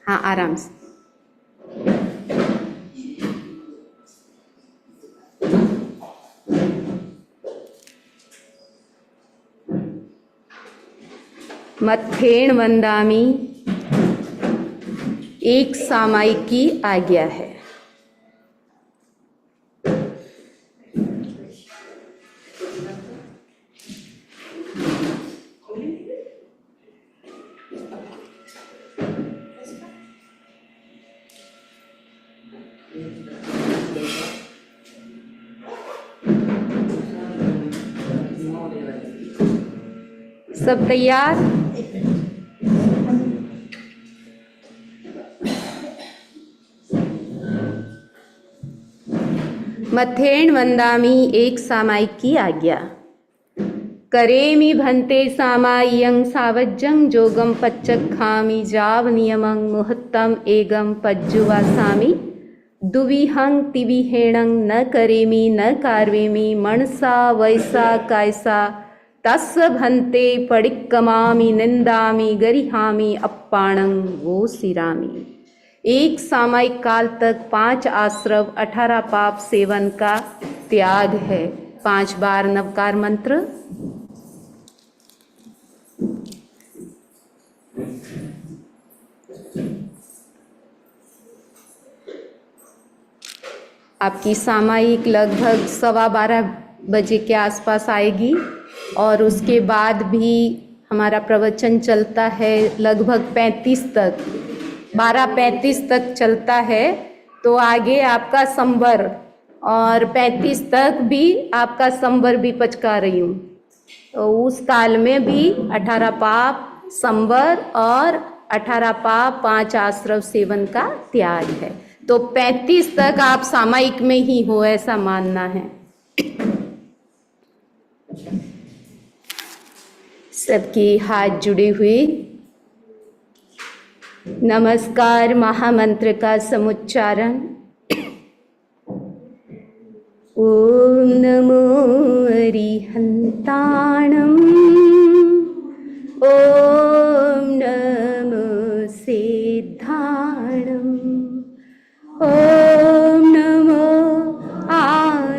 हाँ, आराम से। मत्थेण वंदामि एक सामायिक की आज्ञा है। सब तैयार? मथेण वंदामि एक सामायिक की आज्ञा। करेमि भन्ते सामाय्यं सावज्जं जोगं पच्चखामि जाव नियमं मुहूर्तम एगं पज्जुवासामि दुविहं तिविहेणं न करेमि न कार्वेमि मनसा वैसा कायसा तस्य भन्ते पडिक्कमामि निंदामि गरिहामि अप्पाणं वोसिरामि। एक सामायिक काल तक 5 आश्रव 18 पाप सेवन का त्याग है। 5 बार नवकार मंत्र। आपकी सामायिक लगभग 12:15 बजे के आसपास आएगी और उसके बाद भी हमारा प्रवचन चलता है लगभग 35 तक, 12:35 तक चलता है। तो आगे आपका संवर और 35 तक भी आपका संवर भी पचका रही हूँ। तो उस काल में भी 18 पाप संवर और 18 पाप 5 आश्रव सेवन का त्याग है। तो 35 तक आप सामायिक में ही हो, ऐसा मानना है। सबके हाथ जुड़े हुए नमस्कार महामंत्र का समुच्चारण। ओम नमो अरिहंताणं, ओम नमो सिद्धाणं, ओम नमो आयर्याणं,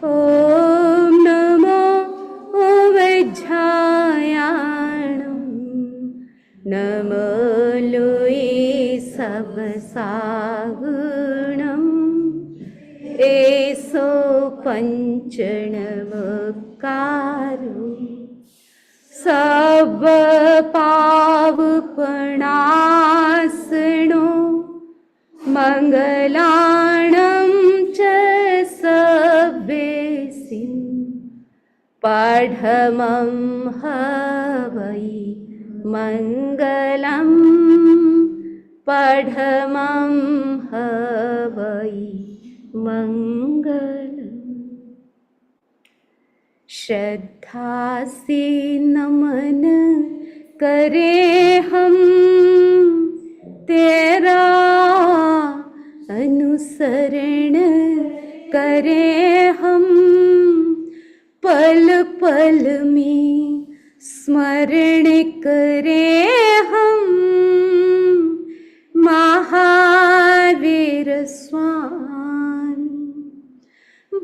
ओम नमो वज्रायाणं, नमो लोये सबसागुणं, एसो पंचनमकारो सब पावपणासनो मंगलाणं च सभ्यसिं पठमं हवै मंगलम्, पठमं हवै मंगलम्। श्रद्धा से नमन करे हम तेरा, अनुसरण करे हम पल पल में, स्मरण करे हम महावीर स्वामी।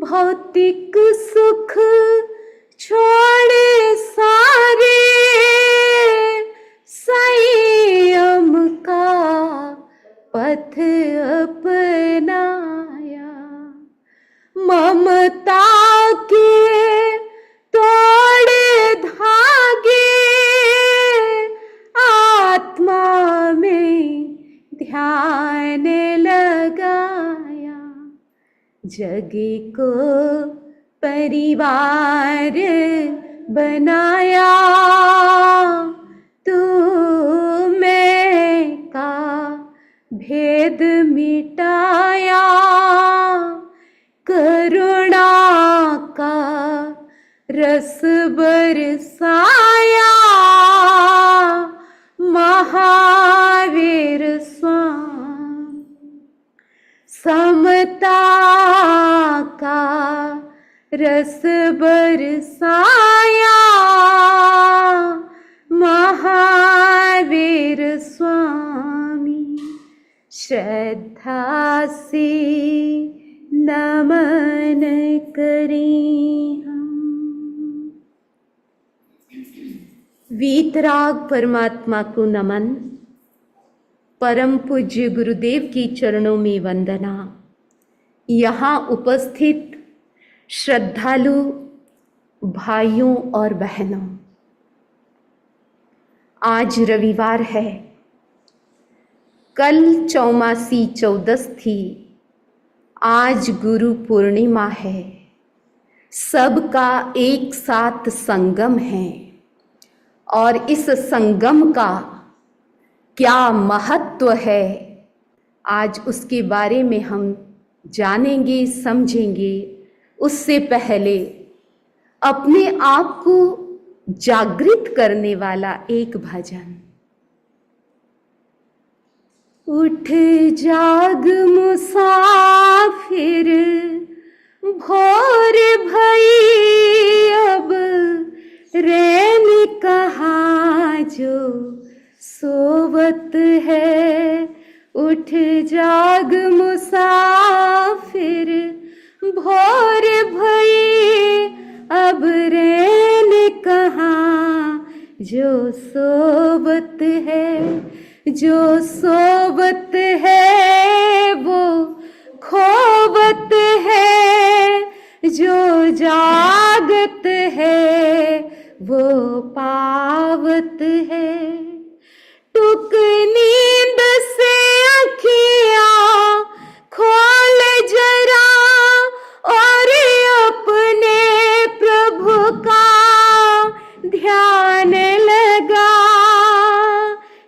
भौतिक सुख छोड़े सारे, संयम का पथ अपनाया। ममता के तोड़े धागे, आत्मा में ध्यान लगाया। जगे को परिवार बनाया, तू मैं का भेद मिटाया। करुणा का रस बरसाया, महावीर स्वामी। समता का रस बरसाया, महावीर महावीर स्वामी श्रद्धा से नमन करें हम। वीतराग परमात्मा को नमन, परम पूज्य गुरुदेव की चरणों में वंदना। यहाँ उपस्थित श्रद्धालु भाइयों और बहनों, आज रविवार है, कल चौमासी चौदस थी, आज गुरु पूर्णिमा है। सबका एक साथ संगम है और इस संगम का क्या महत्व है, आज उसके बारे में हम जानेंगे, समझेंगे। उससे पहले अपने आप को जागृत करने वाला एक भजन। उठ जाग मुसाफिर, भोर भई अब रैन कहाँ जो सोवत है। उठ जाग मुसाफिर, भोर भई अब रैन कहाँ जो सोवत है। जो सोवत है वो खोवत है, जो जागत है वो पावत है। टुक नींद से अखियाँ खोल जरा और अपने प्रभु का ध्यान लगा।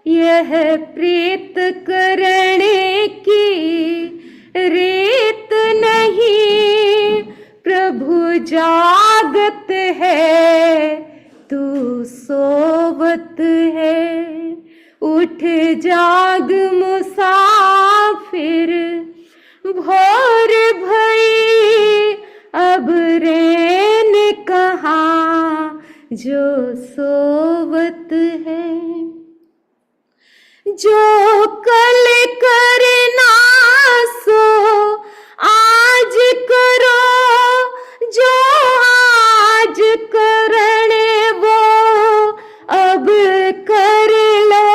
यह प्रीत करने की रीत नहीं, प्रभु जागत है तू सोवत है। उठ जाग मुसाफिर, भोर भई अब रैन कहाँ जो सोवत है। जो कल करना सो आज करो, जो आज करने वो अब कर लो।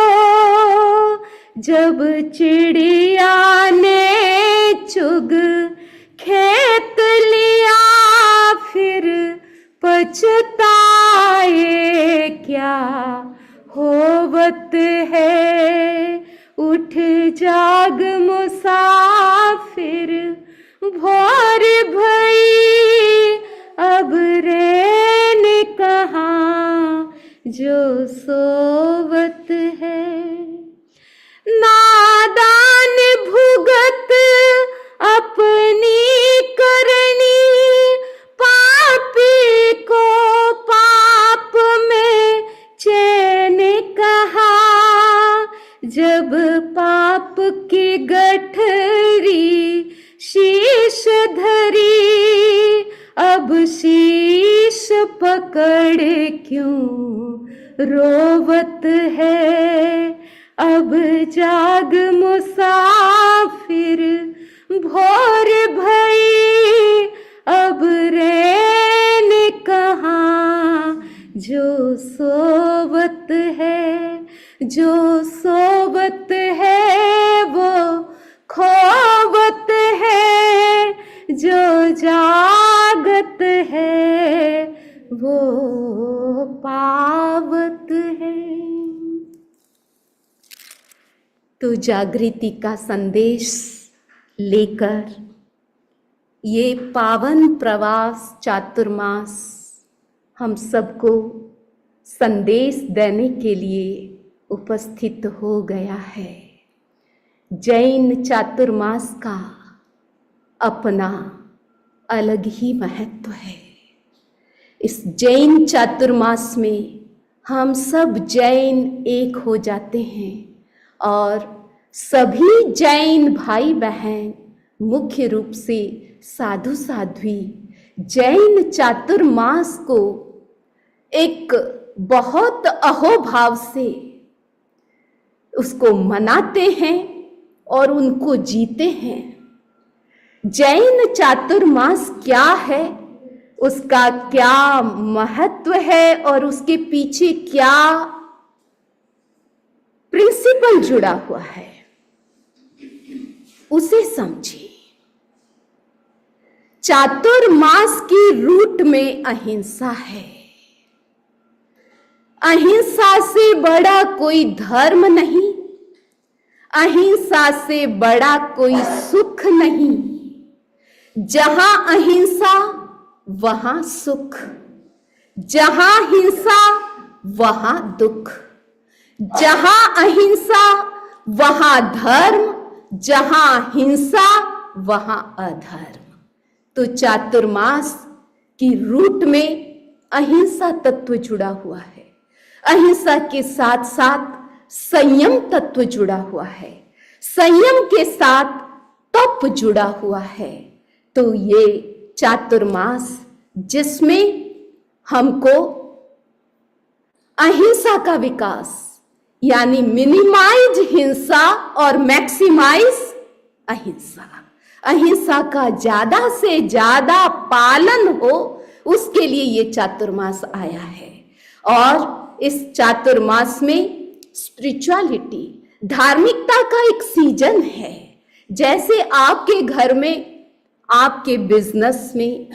जब चिड़िया ने चुग खेत लिया, फिर पछताए क्या होवत है। उठ जाग मुसाफिर, भोर भई अब रैन कहाँ जो सोवत है। नादान भुगत अपनी करनी, पापी को पाप में चैन कहा। जब पाप की गठरी शीश धरी, अब शीश पकड़ क्यों रोवत है। अब जाग मुसाफिर, भोर भई अब रैन कहाँ जो सोवत है। जो सोवत है वो खोवत है, जो जागत है वो पावत है। तो जागृति का संदेश लेकर ये पावन प्रवास चातुर्मास हम सबको संदेश देने के लिए उपस्थित हो गया है। जैन चातुर्मास का अपना अलग ही महत्व है। इस जैन चातुर्मास में हम सब जैन एक हो जाते हैं और सभी जैन भाई बहन, मुख्य रूप से साधु साध्वी, जैन चातुर्मास को एक बहुत अहोभाव से उसको मनाते हैं और उनको जीते हैं। जैन चातुर्मास क्या है, उसका क्या महत्व है और उसके पीछे क्या प्रिंसिपल जुड़ा हुआ है, उसे समझिए। चातुर्मास की रूट में अहिंसा है। अहिंसा से बड़ा कोई धर्म नहीं, अहिंसा से बड़ा कोई सुख नहीं। जहां अहिंसा वहां सुख, जहां हिंसा वहां दुख, जहां अहिंसा वहां धर्म, जहां हिंसा वहां अधर्म। तो चातुर्मास की रूट में अहिंसा तत्व जुड़ा हुआ है। अहिंसा के साथ साथ संयम तत्व जुड़ा हुआ है, संयम के साथ तप जुड़ा हुआ है। तो ये चातुर्मास जिसमें हमको अहिंसा का विकास यानी मिनिमाइज हिंसा और मैक्सिमाइज अहिंसा, अहिंसा का ज्यादा से ज्यादा पालन हो, उसके लिए ये चातुर्मास आया है। और इस चातुर्मास में स्पिरिचुअलिटी, धार्मिकता का एक सीजन है। जैसे आपके घर में, आपके बिजनेस में,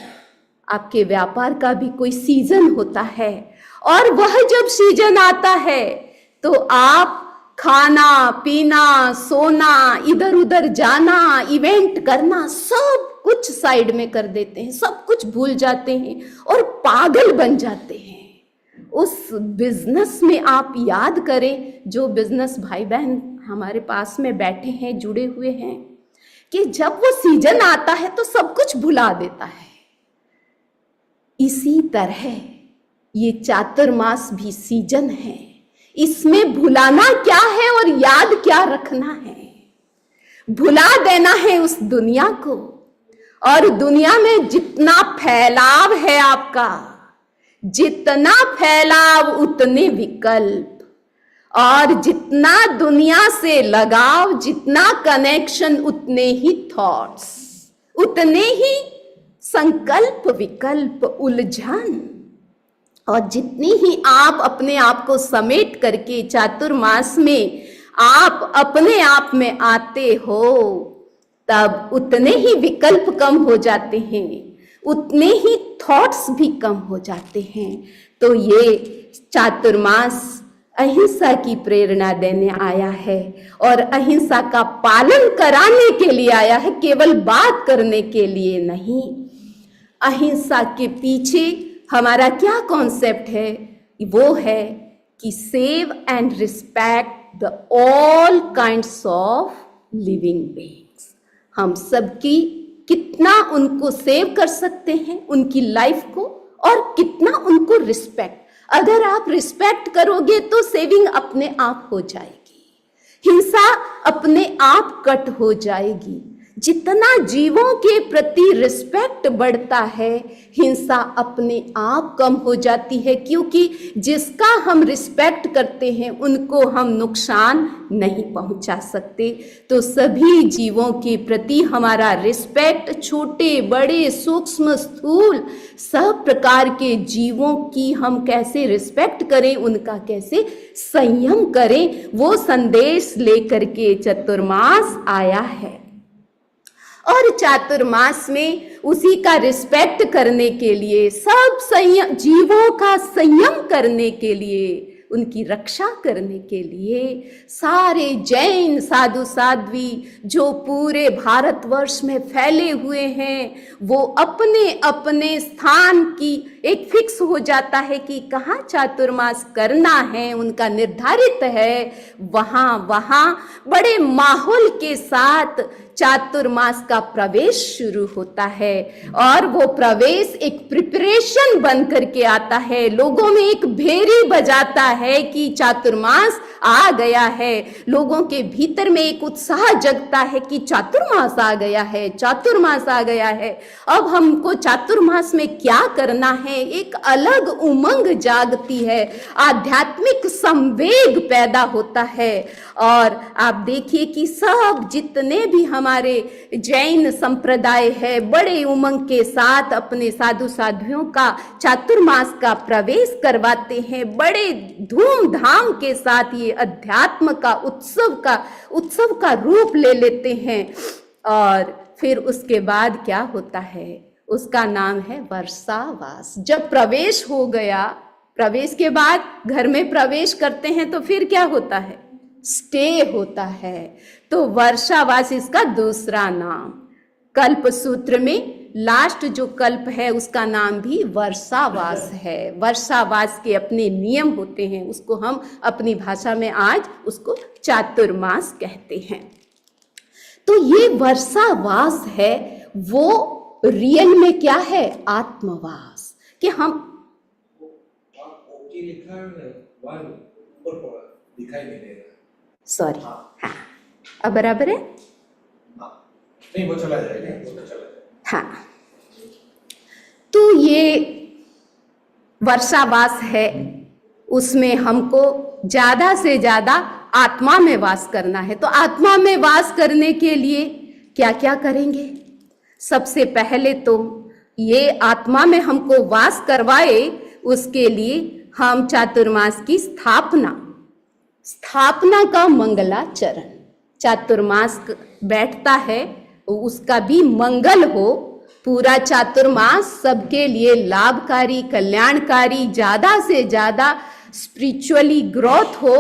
आपके व्यापार का भी कोई सीजन होता है, और वह जब सीजन आता है तो आप खाना पीना, सोना, इधर उधर जाना, इवेंट करना, सब कुछ साइड में कर देते हैं, सब कुछ भूल जाते हैं और पागल बन जाते हैं। उस बिजनेस में आप याद करें, जो बिजनेस भाई बहन हमारे पास में बैठे हैं, जुड़े हुए हैं, कि जब वो सीजन आता है तो सब कुछ भुला देता है। इसी तरह ये चातुर्मास भी सीजन है। इसमें भुलाना क्या है और याद क्या रखना है? भुला देना है उस दुनिया को, और दुनिया में जितना फैलाव है आपका, जितना फैलाव उतने विकल्प, और जितना दुनिया से लगाव, जितना कनेक्शन, उतने ही थॉट्स, उतने ही संकल्प, विकल्प, उलझन। और जितनी ही आप अपने आप को समेट करके चातुर्मास में आप अपने आप में आते हो, तब उतने ही विकल्प कम हो जाते हैं, उतने ही थॉट्स भी कम हो जाते हैं। तो ये चातुर्मास अहिंसा की प्रेरणा देने आया है और अहिंसा का पालन कराने के लिए आया है, केवल बात करने के लिए नहीं। अहिंसा के पीछे हमारा क्या कॉन्सेप्ट है? वो है कि save and respect the all kinds of living beings. हम सबकी कितना उनको सेव कर सकते हैं, उनकी लाइफ को, और कितना उनको रिस्पेक्ट। अगर आप रिस्पेक्ट करोगे तो सेविंग अपने आप हो जाएगी, हिंसा अपने आप कट हो जाएगी। जितना जीवों के प्रति रिस्पेक्ट बढ़ता है, हिंसा अपने आप कम हो जाती है, क्योंकि जिसका हम रिस्पेक्ट करते हैं उनको हम नुकसान नहीं पहुंचा सकते। तो सभी जीवों के प्रति हमारा रिस्पेक्ट, छोटे बड़े सूक्ष्म स्थूल सब प्रकार के जीवों की हम कैसे रिस्पेक्ट करें, उनका कैसे संयम करें, वो संदेश लेकर के चातुर्मास आया है। और चातुर्मास में उसी का रिस्पेक्ट करने के लिए, सब संयम, जीवों का संयम करने के लिए, उनकी रक्षा करने के लिए सारे जैन साधु साध्वी जो पूरे भारतवर्ष में फैले हुए हैं, वो अपने अपने स्थान की एक फिक्स हो जाता है कि कहाँ चातुर्मास करना है, उनका निर्धारित है। वहाँ बड़े माहौल के साथ चातुर्मास का प्रवेश शुरू होता है, और वो प्रवेश एक प्रिपरेशन बन करके आता है, लोगों में एक भेरी बजाता है कि चातुर्मास आ गया है। लोगों के भीतर में एक उत्साह जगता है कि चातुर्मास आ गया है, चातुर्मास आ गया है। अब हमको चातुर्मास में क्या करना है, है, एक अलग उमंग जागती है, आध्यात्मिक संवेग पैदा होता है। और आप देखिए कि सब जितने भी हमारे जैन संप्रदाय है बड़े उमंग के साथ अपने साधु साध्वियों का चातुर्मास का प्रवेश करवाते हैं, बड़े धूमधाम के साथ ये अध्यात्म का उत्सव का रूप ले लेते हैं। और फिर उसके बाद क्या होता है, उसका नाम है वर्षावास। जब प्रवेश हो गया, प्रवेश के बाद घर में प्रवेश करते हैं तो फिर क्या होता है, स्टे होता है। तो वर्षावास इसका दूसरा नाम। कल्प सूत्र में लास्ट जो कल्प है उसका नाम भी वर्षावास है। वर्षावास के अपने नियम होते हैं, उसको हम अपनी भाषा में आज उसको चातुर्मास कहते हैं। तो ये वर्षावास है, वो रियल में क्या है, आत्मवास। कि हम लिखा है दिखाई नहीं दे रहा, सॉरी, हाँ अब बराबर है, नहीं वो चला जाएगा, वो चला जाएगा। हाँ, तो ये वर्षावास है, उसमें हमको ज्यादा से ज्यादा आत्मा में वास करना है। तो आत्मा में वास करने के लिए क्या क्या करेंगे? सबसे पहले तो ये आत्मा में हमको वास करवाए, उसके लिए हम चातुर्मास की स्थापना का मंगलाचरण, चातुर्मास बैठता है उसका भी मंगल हो, पूरा चातुर्मास सबके लिए लाभकारी, कल्याणकारी, ज्यादा से ज्यादा स्पिरिचुअली ग्रोथ हो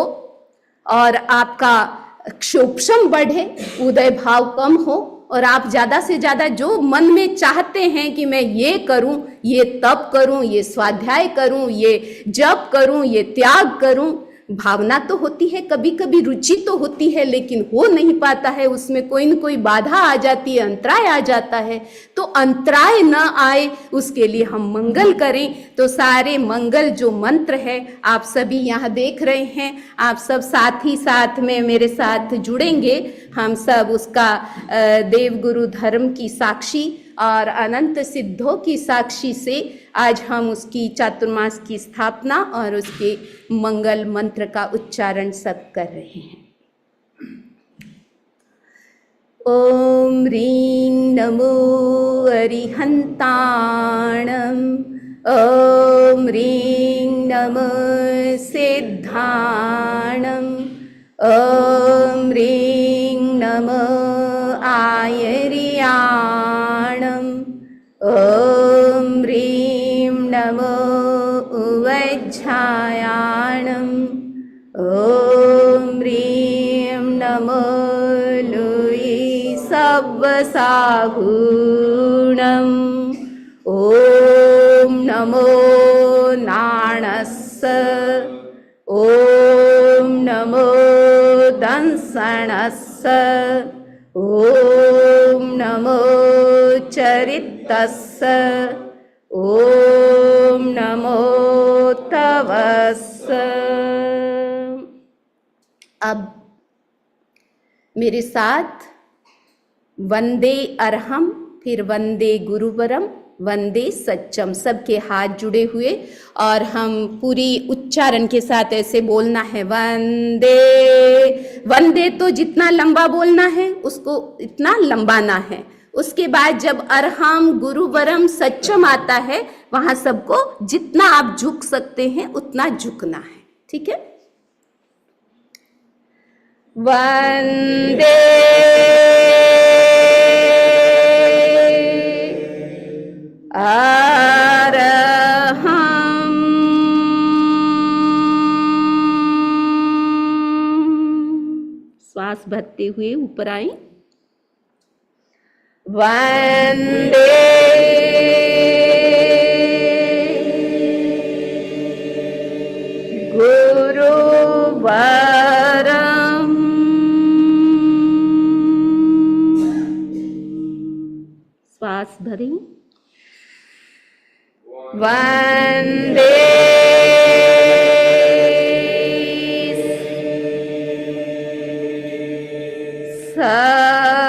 और आपका क्षोभम बढ़े, उदय भाव कम हो और आप ज्यादा से ज्यादा जो मन में चाहते हैं कि मैं ये करूं, ये तप करूं, ये स्वाध्याय करूं, ये जप करूं, ये त्याग करूं, भावना तो होती है, कभी कभी रुचि तो होती है, लेकिन हो नहीं पाता है, उसमें कोई न कोई बाधा आ जाती है, अंतराय आ जाता है। तो अंतराय न आए उसके लिए हम मंगल करें। तो सारे मंगल जो मंत्र है आप सभी यहाँ देख रहे हैं, आप सब साथ ही साथ में मेरे साथ जुड़ेंगे। हम सब उसका देवगुरु धर्म की साक्षी और अनंत सिद्धों की साक्षी से आज हम उसकी चातुर्मास की स्थापना और उसके मंगल मंत्र का उच्चारण सब कर रहे हैं। ओम ह्रीं नमो अरिहंताणं, ओम ह्रीं नमो सिद्धाणं, ओम ह्रीं नमो आयर्याणं, ओम ह्रीं नमो उवज्झायाणं, ओम ह्रीं नमो लुयि सव्वसागुणम्, ओम नमो नाणस्स, ओम नमो दंसणस्स, ओम नमो चरितस्स, ओम नमो तवस्स। अब मेरे साथ वंदे अरहम, फिर वंदे गुरुवरम, वंदे सच्चम, सबके हाथ जुड़े हुए और हम पूरी उच्चारण के साथ ऐसे बोलना है, वंदे। वंदे तो जितना लंबा बोलना है उसको इतना लंबाना है। उसके बाद जब अरहम गुरुवरम सच्चम आता है वहां सबको जितना आप झुक सकते हैं उतना झुकना है, ठीक है। वंदे अरहम, श्वास भरते हुए ऊपर आई। वंदे गुरुवरम, श्वास भरी। वंदे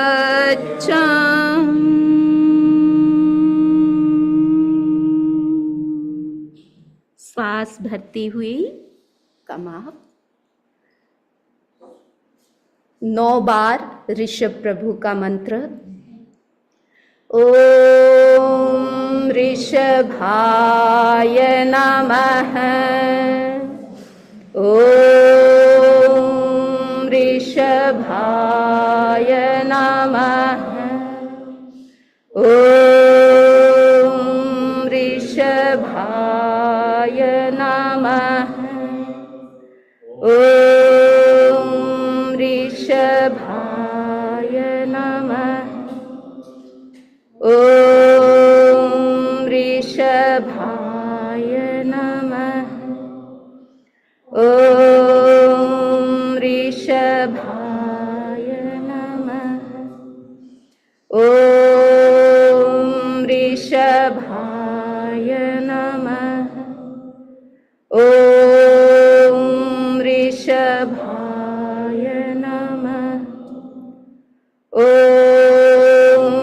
सच्चम, श्वास भरती हुई कमाप 9 बार ऋषभ प्रभु का मंत्र। ओम ऋषभाय नमः। ओम ऋषभाय नमः। ओम ऋषभाय नमः। ओम ऋषभाय नमः। ओम ऋषभाय नमः। ओम ऋषभाय नमः। ओम ऋषभाय नमः। ओम ऋषभाय नमः। ओम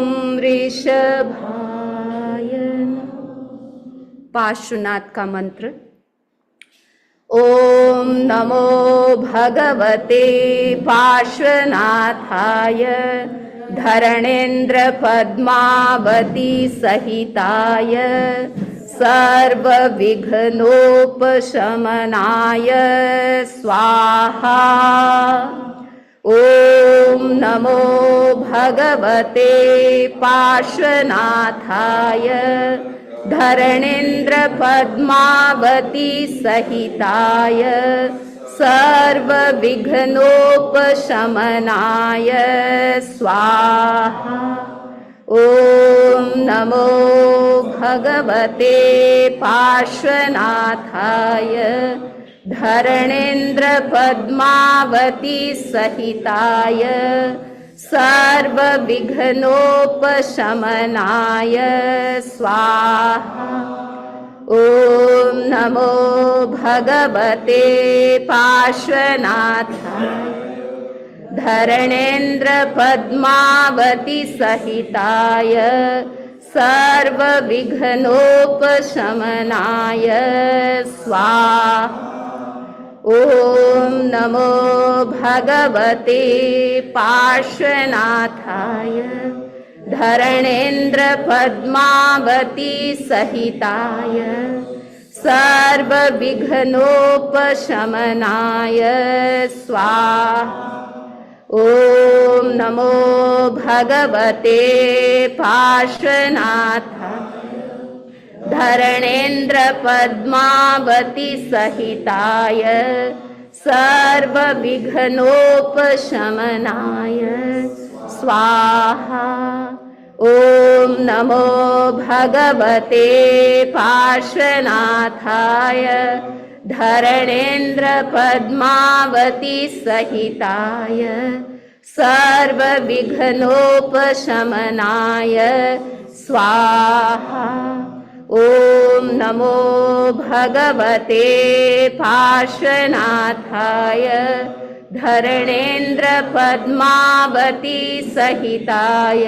ऋषभाय नमः। पार्श्वनाथ का मंत्र। ओम नमो भगवते पार्श्वनाथाय धरणेन्द्र पद्मावती सहिताय सर्व विघ्नोपशमनाय स्वाहा। ओम नमो भगवते पार्श्वनाथाय धरणेन्द्र पद्मावती सहिताय सर्व विघ्नोपशमनाय स्वाहा। ओम नमो भगवते पार्श्वनाथाय धरणेन्द्र पद्मावती सहिताय सर्व विघ्नोपशमनाय स्वाहा। ओम नमो भगवते पार्श्वनाथाय धरणेन्द्र पद्मावती सहिताय सर्व विघ्नोपशमनाय स्वाहा। ओम नमो भगवते पार्श्वनाथाय धरणेन्द्र पद्मावती सहिताय सर्व विघ्नोपशमनाय स्वाहा। ओम नमो भगवते पार्श्वनाथाय धरणेन्द्र पद्मावती सहिताय सर्व विघ्नोपशमनाय स्वाहा। ओम नमो भगवते पार्श्वनाथाय धरणेन्द्र पद्मावती सहिताय सर्व विघ्नोपशमनाय स्वाहा। ओम नमो भगवते पार्श्वनाथाय धरणेन्द्र पद्मावती सहिताय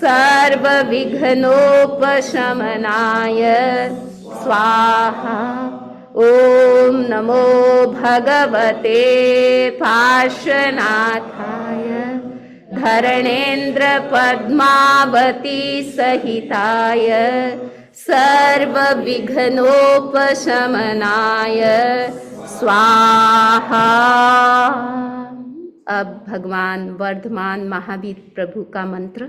सर्व विघ्नोपशमनाय स्वाहा। ओम नमो भगवते पार्श्वनाथाय धरणेन्द्र पद्मावती सहिताय सर्व विघ्नोपशमनाय स्वाहा। अब भगवान वर्धमान महावीर प्रभु का मंत्र।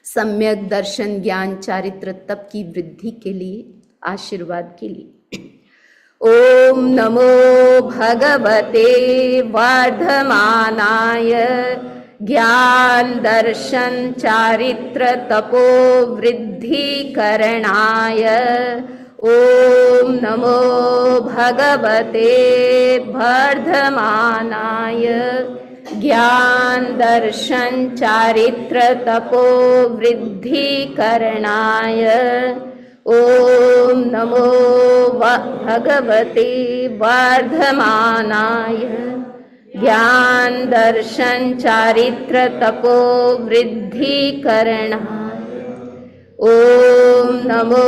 सम्यक दर्शन ज्ञान चारित्र तप की वृद्धि के लिए, आशीर्वाद के लिए। ओम नमो भगवते वर्धमानाय ज्ञान दर्शन चारित्र तपो वृद्धि करणाय। ओम नमो भगवते वर्धमानाय ज्ञान दर्शन चारित्र तपो वृद्धि करणाय। ओम नमो भगवते वर्धमानाय ज्ञान दर्शन चारित्र तपो वृद्धि करणाय। ओम नमो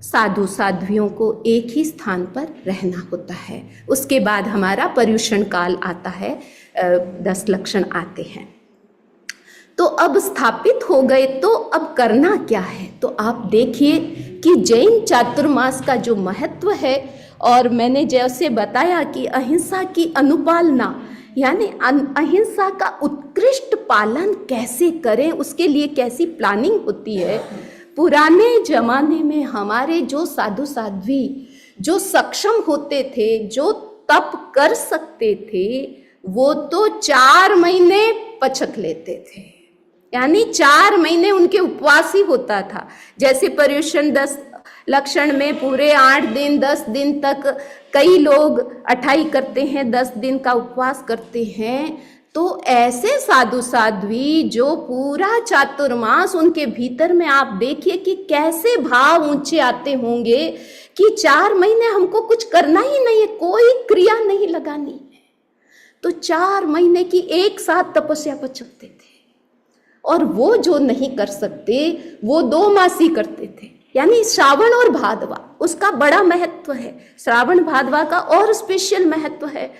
साधु साध्वियों को एक ही स्थान पर रहना होता है। उसके बाद हमारा पर्युषण काल आता है, 10 लक्षण आते हैं। तो अब स्थापित हो गए, तो अब करना क्या है? तो आप देखिए कि जैन चातुर्मास का जो महत्व है, और मैंने जैसे बताया कि अहिंसा की अनुपालना, यानी अहिंसा का उत्कृष्ट पालन कैसे करें, उसके लिए कैसी प्लानिंग होती है। पुराने जमाने में हमारे जो साधु साध्वी जो सक्षम होते थे, जो तप कर सकते थे, वो तो 4 महीने पचक लेते थे, यानी 4 महीने उनके उपवास ही होता था। जैसे पर्युषण 10 लक्षण में पूरे 8 दिन 10 दिन तक कई लोग अठाई करते हैं, 10 दिन का उपवास करते हैं। तो ऐसे साधु साध्वी जो पूरा चातुर्मास, उनके भीतर में आप देखिए कि कैसे भाव ऊंचे आते होंगे कि 4 महीने हमको कुछ करना ही नहीं है, कोई क्रिया नहीं लगानी है, तो 4 महीने की एक साथ तपस्या पर चलते थे। और वो जो नहीं कर सकते वो 2 मासी करते थे, यानी श्रावण और भादवा, उसका बड़ा महत्व है। श्रावण भादवा का और स्पेशल महत्व है।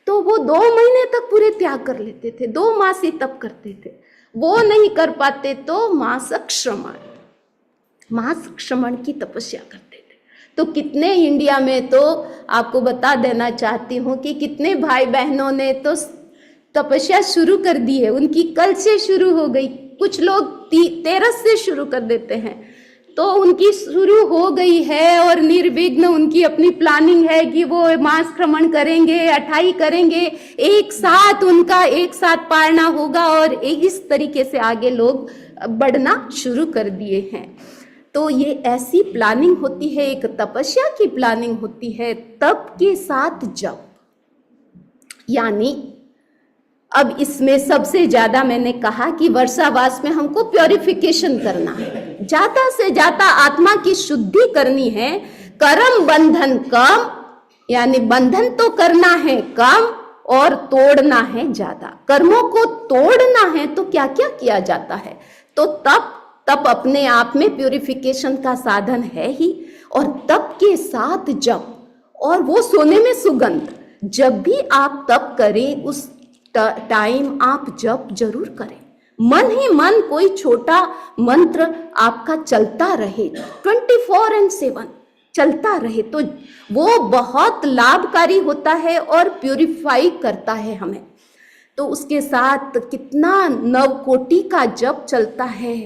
तो वो 2 महीने तक पूरे त्याग कर लेते थे, 2 मासी तप करते थे। वो नहीं कर पाते तो मासक श्रमण की तपस्या करते थे। तो कितने इंडिया में, तो आपको बता देना चाहती हूँ कि कितने भाई बहनों ने तो तपस्या शुरू कर दी है, उनकी कल से शुरू हो गई। कुछ लोग 13 से शुरू कर देते हैं, तो उनकी शुरू हो गई है और निर्विघ्न उनकी अपनी प्लानिंग है कि वो मास क्रमण करेंगे, अठाई करेंगे, एक साथ उनका एक साथ पारना होगा, और इस तरीके से आगे लोग बढ़ना शुरू कर दिए हैं। तो ये ऐसी प्लानिंग होती है, एक तपस्या की प्लानिंग होती है, तप के साथ जप। यानी अब इसमें सबसे ज्यादा मैंने कहा कि वर्षावास में हमको प्योरिफिकेशन करना है, ज्यादा से ज्यादा आत्मा की शुद्धि करनी है। कर्म बंधन कम, यानी बंधन तो करना है कम और तोड़ना है ज्यादा। कर्मों को तोड़ना है तो क्या क्या किया जाता है? तो तप अपने आप में प्योरिफिकेशन का साधन है ही, और तप के साथ जप, और वो सोने में सुगंध। जब भी आप तप करें उस टाइम आप जप जरूर करें, मन ही मन कोई छोटा मंत्र आपका चलता रहे, 24/7 चलता रहे, तो वो बहुत लाभकारी होता है और प्यूरिफाई करता है हमें। तो उसके साथ कितना 9 कोटि का जप चलता है,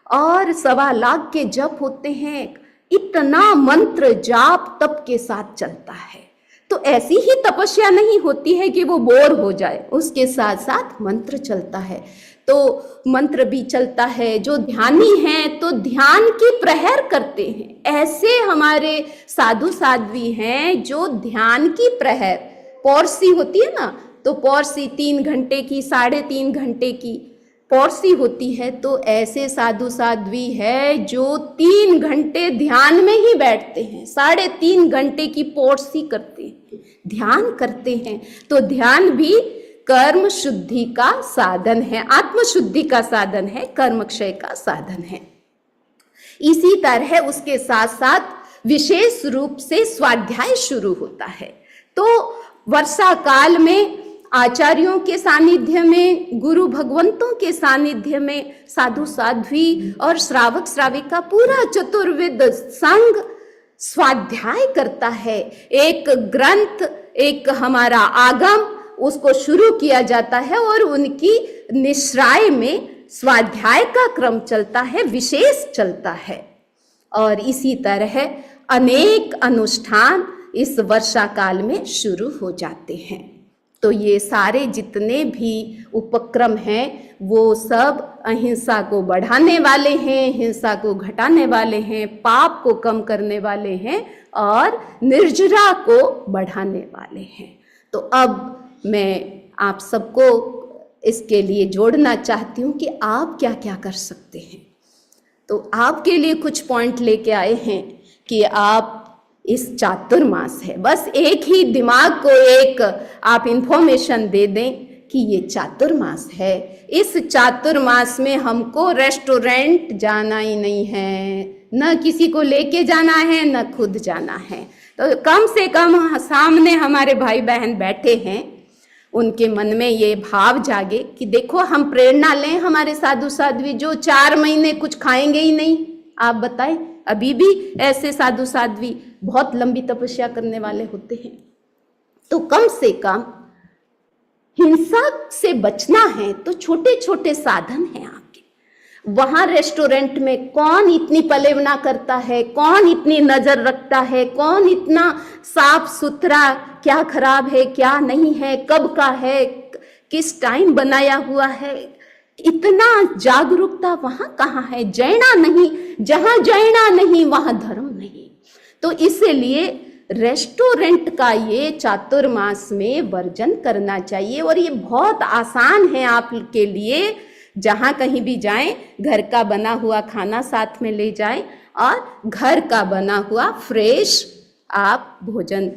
और 1.25 लाख के जप होते हैं। इतना मंत्र जाप तप के साथ चलता है। तो ऐसी ही तपस्या नहीं होती है कि वो बोर हो जाए, उसके साथ साथ मंत्र चलता है। तो मंत्र भी चलता है। जो ध्यानी हैं तो ध्यान की प्रहर करते हैं। ऐसे हमारे साधु साध्वी हैं जो ध्यान की प्रहर, पौरसी होती है ना, तो पौरसी 3 घंटे की, 3.5 घंटे की पौरसी होती है। तो ऐसे साधु साध्वी है जो 3 घंटे ध्यान में ही बैठते हैं, 3.5 घंटे की पौरसी करते हैं, ध्यान करते हैं। तो ध्यान भी कर्म शुद्धि का साधन है, आत्म शुद्धि का साधन है, कर्म क्षय का साधन है। इसी तरह उसके साथ साथ विशेष रूप से स्वाध्याय शुरू होता है। तो वर्षा काल में आचार्यों के सानिध्य में, गुरु भगवंतों के सानिध्य में साधु साध्वी और श्रावक श्राविका पूरा चतुर्विद संघ स्वाध्याय करता है। एक ग्रंथ, एक हमारा आगम, उसको शुरू किया जाता है और उनकी निश्राय में स्वाध्याय का क्रम चलता है, विशेष चलता है। और इसी तरह अनेक अनुष्ठान इस वर्षा काल में शुरू हो जाते हैं। तो ये सारे जितने भी उपक्रम हैं वो सब अहिंसा को बढ़ाने वाले हैं, हिंसा को घटाने वाले हैं, पाप को कम करने वाले हैं और निर्जरा को बढ़ाने वाले हैं। तो अब मैं आप सबको इसके लिए जोड़ना चाहती हूँ कि आप क्या क्या कर सकते हैं। तो आपके लिए कुछ पॉइंट लेके आए हैं कि आप इस चातुर्मास है, बस एक ही दिमाग को एक आप इंफॉर्मेशन दे दें कि ये चातुर्मास है। इस चातुर्मास में हमको रेस्टोरेंट जाना ही नहीं है, न किसी को लेके जाना है न खुद जाना है। तो कम से कम सामने हमारे भाई बहन बैठे हैं, उनके मन में ये भाव जागे कि देखो हम प्रेरणा लें हमारे साधु साध्वी जो 4 महीने कुछ खाएंगे ही नहीं। आप बताएं, अभी भी ऐसे साधु साध्वी बहुत लंबी तपस्या करने वाले होते हैं। तो कम से कम हिंसा से बचना है तो छोटे छोटे साधन हैं आपके। वहां रेस्टोरेंट में कौन इतनी पलेवना करता है, कौन इतनी नजर रखता है, कौन इतना साफ सुथरा, क्या खराब है क्या नहीं है, कब का है, किस टाइम बनाया हुआ है, इतना जागरूकता वहां कहाँ है। जैना नहीं, जहां जैना नहीं वहां धर्म नहीं। तो इसलिए रेस्टोरेंट का ये चातुर्मास में वर्जन करना चाहिए। और ये बहुत आसान है आपके लिए, जहाँ कहीं भी जाएं घर का बना हुआ खाना साथ में ले जाएं और घर का बना हुआ फ्रेश आप भोजन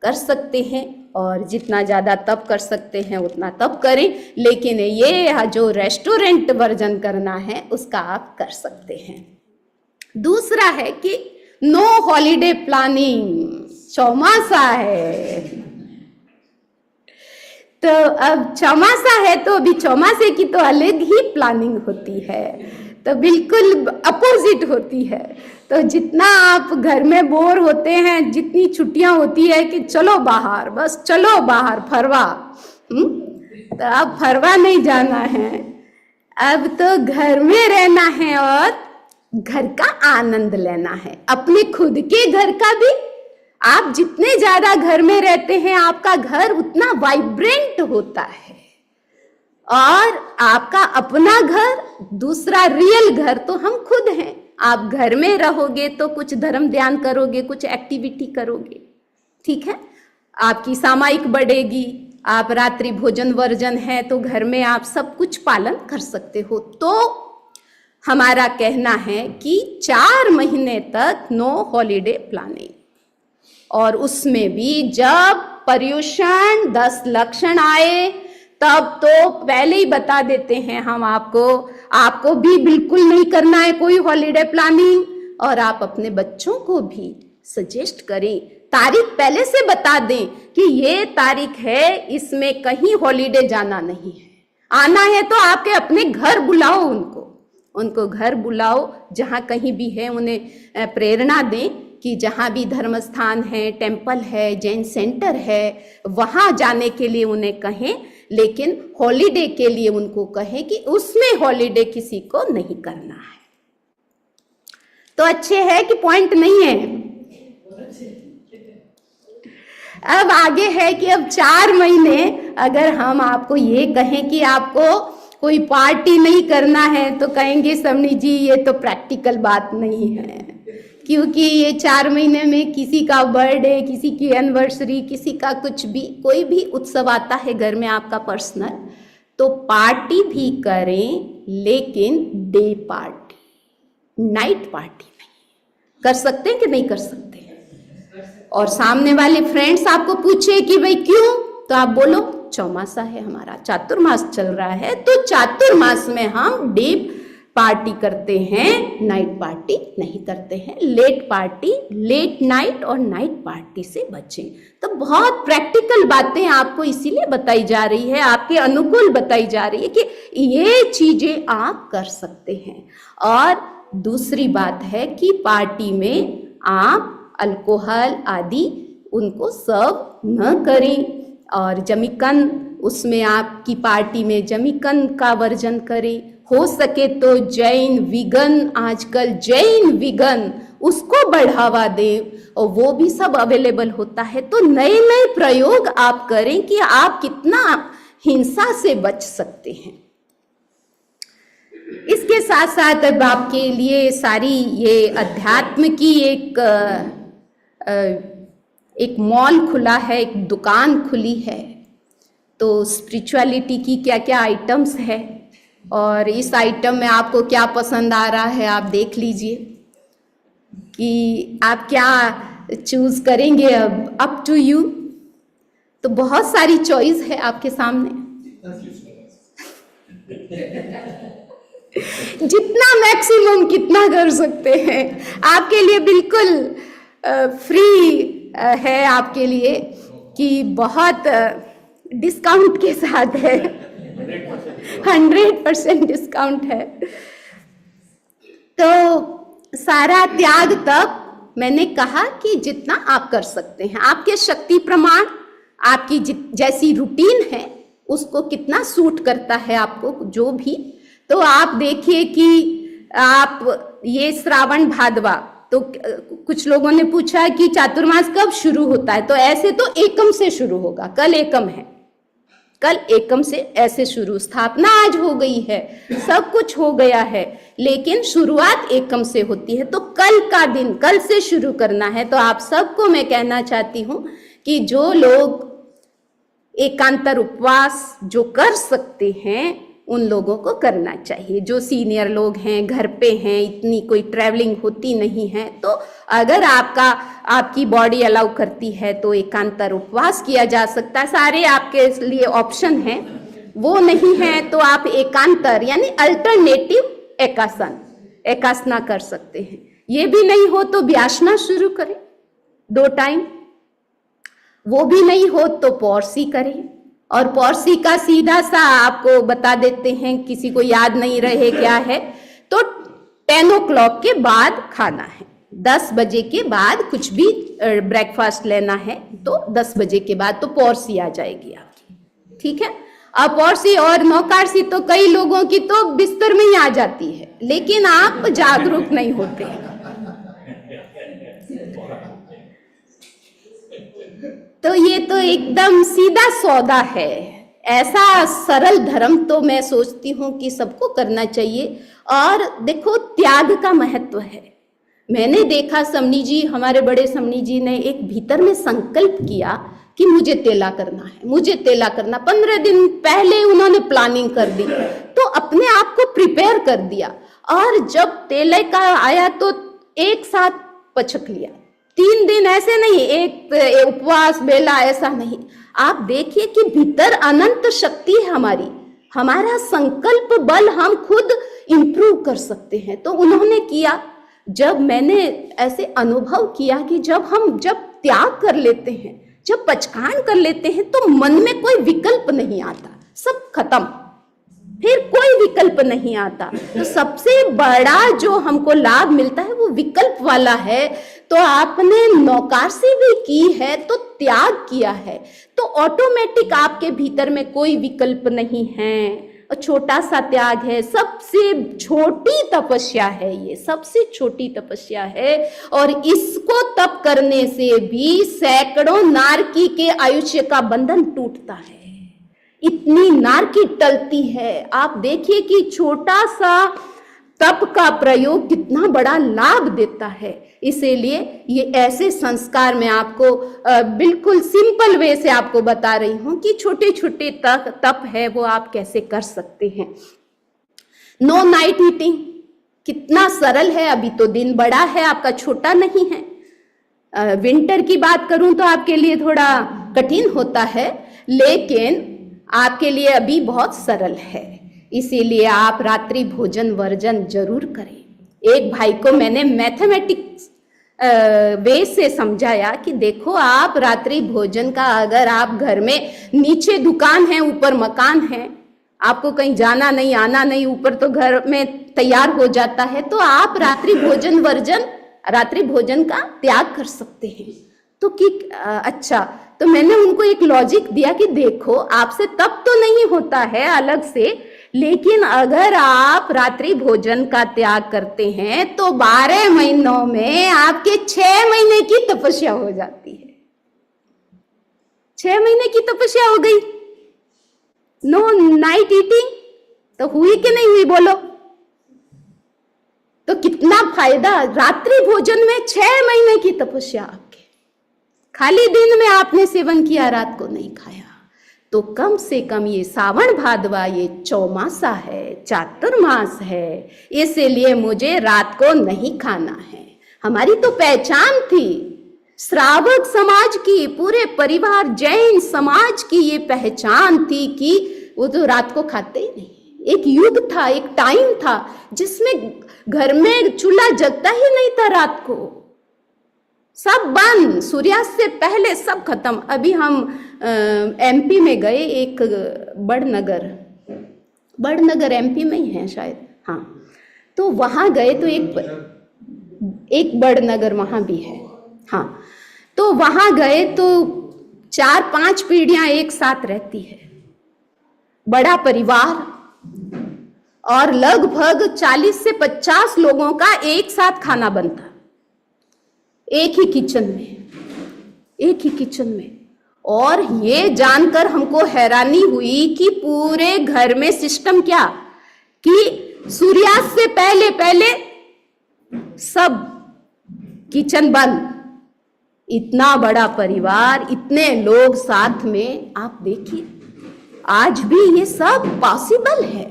कर सकते हैं। और जितना ज़्यादा तप कर सकते हैं उतना तप करें, लेकिन ये जो रेस्टोरेंट वर्जन करना है उसका आप कर सकते हैं। दूसरा है कि नो हॉलीडे प्लानिंग। चौमासा है तो अब चौमासा है तो अभी चौमासे की तो अलग ही प्लानिंग होती है, तो बिल्कुल अपोजिट होती है। तो जितना आप घर में बोर होते हैं, जितनी छुट्टियां होती है कि चलो बाहर, बस चलो बाहर फरवा, तो अब फरवा नहीं जाना है, अब तो घर में रहना है और घर का आनंद लेना है। अपने खुद के घर का भी, आप जितने ज्यादा घर में रहते हैं आपका घर उतना वाइब्रेंट होता है। और आपका अपना घर, दूसरा रियल घर तो हम खुद हैं। आप घर में रहोगे तो कुछ धर्म ध्यान करोगे, कुछ एक्टिविटी करोगे, ठीक है, आपकी सामायिक बढ़ेगी। आप रात्रि भोजन वर्जन है तो घर में आप सब कुछ पालन कर सकते हो। तो हमारा कहना है कि 4 महीने तक नो हॉलीडे प्लानिंग। और उसमें भी जब पर्यूषण 10 लक्षण आए तब तो पहले ही बता देते हैं हम आपको भी बिल्कुल नहीं करना है कोई हॉलीडे प्लानिंग। और आप अपने बच्चों को भी सजेस्ट करें, तारीख पहले से बता दें कि ये तारीख है, इसमें कहीं हॉलीडे जाना नहीं है। आना है तो आपके अपने घर बुलाओ, उनको घर बुलाओ, जहाँ कहीं भी है उन्हें प्रेरणा दें कि जहाँ भी धर्म स्थान है, टेम्पल है, जैन सेंटर है, वहाँ जाने के लिए उन्हें कहें, लेकिन हॉलीडे के लिए उनको कहें कि उसमें हॉलीडे किसी को नहीं करना है। तो अच्छे है कि पॉइंट नहीं है? अब आगे है कि अब 4 महीने अगर हम आपको ये कहें कि आपको कोई पार्टी नहीं करना है तो कहेंगे समनी जी ये तो प्रैक्टिकल बात नहीं है, क्योंकि ये 4 महीने में किसी का बर्थडे, किसी की एनिवर्सरी, किसी का कुछ भी, कोई भी उत्सव आता है घर में आपका पर्सनल, तो पार्टी भी करें, लेकिन डे पार्टी, नाइट पार्टी नहीं। कर सकते हैं कि नहीं कर सकते? और सामने वाले फ्रेंड्स आपको पूछे कि भाई क्यों, तो आप बोलो चौमासा है, हमारा चातुर्मास चल रहा है, तो चातुर्मास में हम डे पार्टी करते हैं, नाइट पार्टी नहीं करते हैं। लेट पार्टी, लेट नाइट और नाइट पार्टी से बचें। तो बहुत प्रैक्टिकल बातें आपको इसीलिए बताई जा रही है, आपके अनुकूल बताई जा रही है कि ये चीजें आप कर सकते हैं। और दूसरी बात है कि पार्टी में आप अल्कोहल आदि उनको सर्व न करें। और जमीकन, उसमें आपकी पार्टी में जमीकन का वर्जन करें। हो सके तो जैन विगन, आजकल जैन विगन उसको बढ़ावा दें, और वो भी सब अवेलेबल होता है। तो नए नए प्रयोग आप करें कि आप कितना हिंसा से बच सकते हैं। इसके साथ साथ अब आपके लिए सारी ये अध्यात्म की एक मॉल खुला है, एक दुकान खुली है। तो स्पिरिचुअलिटी की क्या क्या आइटम्स है और इस आइटम में आपको क्या पसंद आ रहा है, आप देख लीजिए कि आप क्या चूज करेंगे। अब अप टू यू। तो बहुत सारी चॉइस है आपके सामने। जितना मैक्सिमम कितना कर सकते हैं, आपके लिए बिल्कुल फ्री है, आपके लिए कि बहुत डिस्काउंट के साथ है, 100% डिस्काउंट है। तो सारा त्याग तब मैंने कहा कि जितना आप कर सकते हैं, आपके शक्ति प्रमाण, आपकी जैसी रूटीन है उसको कितना सूट करता है आपको जो भी। तो आप देखिए कि आप ये श्रावण भादवा, तो कुछ लोगों ने पूछा कि चातुर्मास कब शुरू होता है, तो ऐसे तो एकम से शुरू होगा, कल एकम है, कल एकम से ऐसे शुरू, स्थापना आज हो गई है, सब कुछ हो गया है, लेकिन शुरुआत एकम से होती है। तो कल का दिन कल से शुरू करना है। तो आप सबको मैं कहना चाहती हूँ कि जो लोग एकांतर उपवास जो कर सकते हैं उन लोगों को करना चाहिए। जो सीनियर लोग हैं, घर पे हैं, इतनी कोई ट्रैवलिंग होती नहीं है, तो अगर आपकी बॉडी अलाउ करती है तो एकांतर उपवास किया जा सकता है। सारे आपके लिए ऑप्शन हैं, वो नहीं है तो आप एकांतर यानी अल्टरनेटिव एकासना कर सकते हैं। ये भी नहीं हो तो व्यासना शुरू करें 2 टाइम, वो भी नहीं हो तो पौरसी करें। और पौरसी का सीधा सा आपको बता देते हैं, किसी को याद नहीं रहे क्या है, तो 10 o'clock के बाद खाना है, 10 बजे के बाद कुछ भी ब्रेकफास्ट लेना है, तो 10 बजे के बाद तो पौरसी आ जाएगी आपकी, ठीक है। अब पौरसी और नौकारसी तो कई लोगों की तो बिस्तर में ही आ जाती है, लेकिन आप जागरूक नहीं होते। तो ये तो एकदम सीधा सौदा है। ऐसा सरल धर्म तो मैं सोचती हूँ कि सबको करना चाहिए। और देखो त्याग का महत्व है। मैंने देखा समनी जी, हमारे बड़े समनी जी ने एक भीतर में संकल्प किया कि मुझे तेला करना है, मुझे तेला करना। 15 दिन पहले उन्होंने प्लानिंग कर दी, तो अपने आप को प्रिपेयर कर दिया। और जब तेले का आया तो एक साथ पचक लिया। 3 दिन ऐसे नहीं, एक उपवास बेला ऐसा नहीं। आप देखिए कि भीतर अनंत शक्ति है हमारी, हमारा संकल्प बल हम खुद इंप्रूव कर सकते हैं। तो उन्होंने किया। जब मैंने ऐसे अनुभव किया कि जब त्याग कर लेते हैं, जब पचकान कर लेते हैं, तो मन में कोई विकल्प नहीं आता, सब खत्म, फिर कोई विकल्प नहीं आता। तो सबसे बड़ा जो हमको लाभ मिलता है वो विकल्प वाला है। तो आपने नौकारसी भी की है तो त्याग किया है, तो ऑटोमेटिक आपके भीतर में कोई विकल्प नहीं है। और छोटा सा त्याग है, सबसे छोटी तपस्या है, ये सबसे छोटी तपस्या है। और इसको तप करने से भी सैकड़ों नारकी के आयुष्य का बंधन टूटता है, इतनी नारकी टलती है। आप देखिए कि छोटा सा तप का प्रयोग कितना बड़ा लाभ देता है। इसीलिए ये ऐसे संस्कार मैं आपको बिल्कुल सिंपल वे से आपको बता रही हूं कि छोटे छोटे तप है वो आप कैसे कर सकते हैं। नो नाइट ईटिंग कितना सरल है। अभी तो दिन बड़ा है, आपका छोटा नहीं है। विंटर की बात करूं तो आपके लिए थोड़ा कठिन होता है, लेकिन आपके लिए अभी बहुत सरल है। इसीलिए आप रात्रि भोजन वर्जन जरूर करें। एक भाई को मैंने मैथमेटिक्स वे से समझाया कि देखो, आप रात्रि भोजन का, अगर आप घर में नीचे दुकान है, ऊपर मकान है, आपको कहीं जाना नहीं आना नहीं, ऊपर तो घर में तैयार हो जाता है, तो आप रात्रि भोजन का त्याग कर सकते हैं। तो कि अच्छा, तो मैंने उनको एक लॉजिक दिया कि देखो, आपसे तब तो नहीं होता है अलग से, लेकिन अगर आप रात्रि भोजन का त्याग करते हैं तो 12 महीनों में आपके 6 महीने की तपस्या हो जाती है। 6 महीने की तपस्या हो गई। नो नाइट ईटिंग तो हुई कि नहीं हुई, बोलो? तो कितना फायदा रात्रि भोजन में, 6 महीने की तपस्या आपके। खाली दिन में आपने सेवन किया, रात को नहीं खाया, तो कम से कम ये सावन भादवा, ये चौमासा है, चातुर्मास है, इसलिए मुझे रात को नहीं खाना है। हमारी तो पहचान थी, श्रावक समाज की, पूरे परिवार जैन समाज की ये पहचान थी कि वो तो रात को खाते ही नहीं, एक युग था, एक टाइम था जिसमें घर में चूल्हा जगता ही नहीं था रात को, सब बंद, सूर्यास्त से पहले सब खत्म। अभी हम एमपी में गए, एक बड़नगर एमपी में ही है शायद, हाँ, तो वहाँ गए तो एक बड़नगर वहाँ भी है, हाँ, तो वहाँ गए तो 4-5 पीढ़ियाँ एक साथ रहती है, बड़ा परिवार, और लगभग 40 से 50 लोगों का एक साथ खाना बनता, एक ही किचन में। और ये जानकर हमको हैरानी हुई कि पूरे घर में सिस्टम क्या कि सूर्यास्त से पहले सब किचन बंद। इतना बड़ा परिवार, इतने लोग साथ में, आप देखिए आज भी ये सब पॉसिबल है।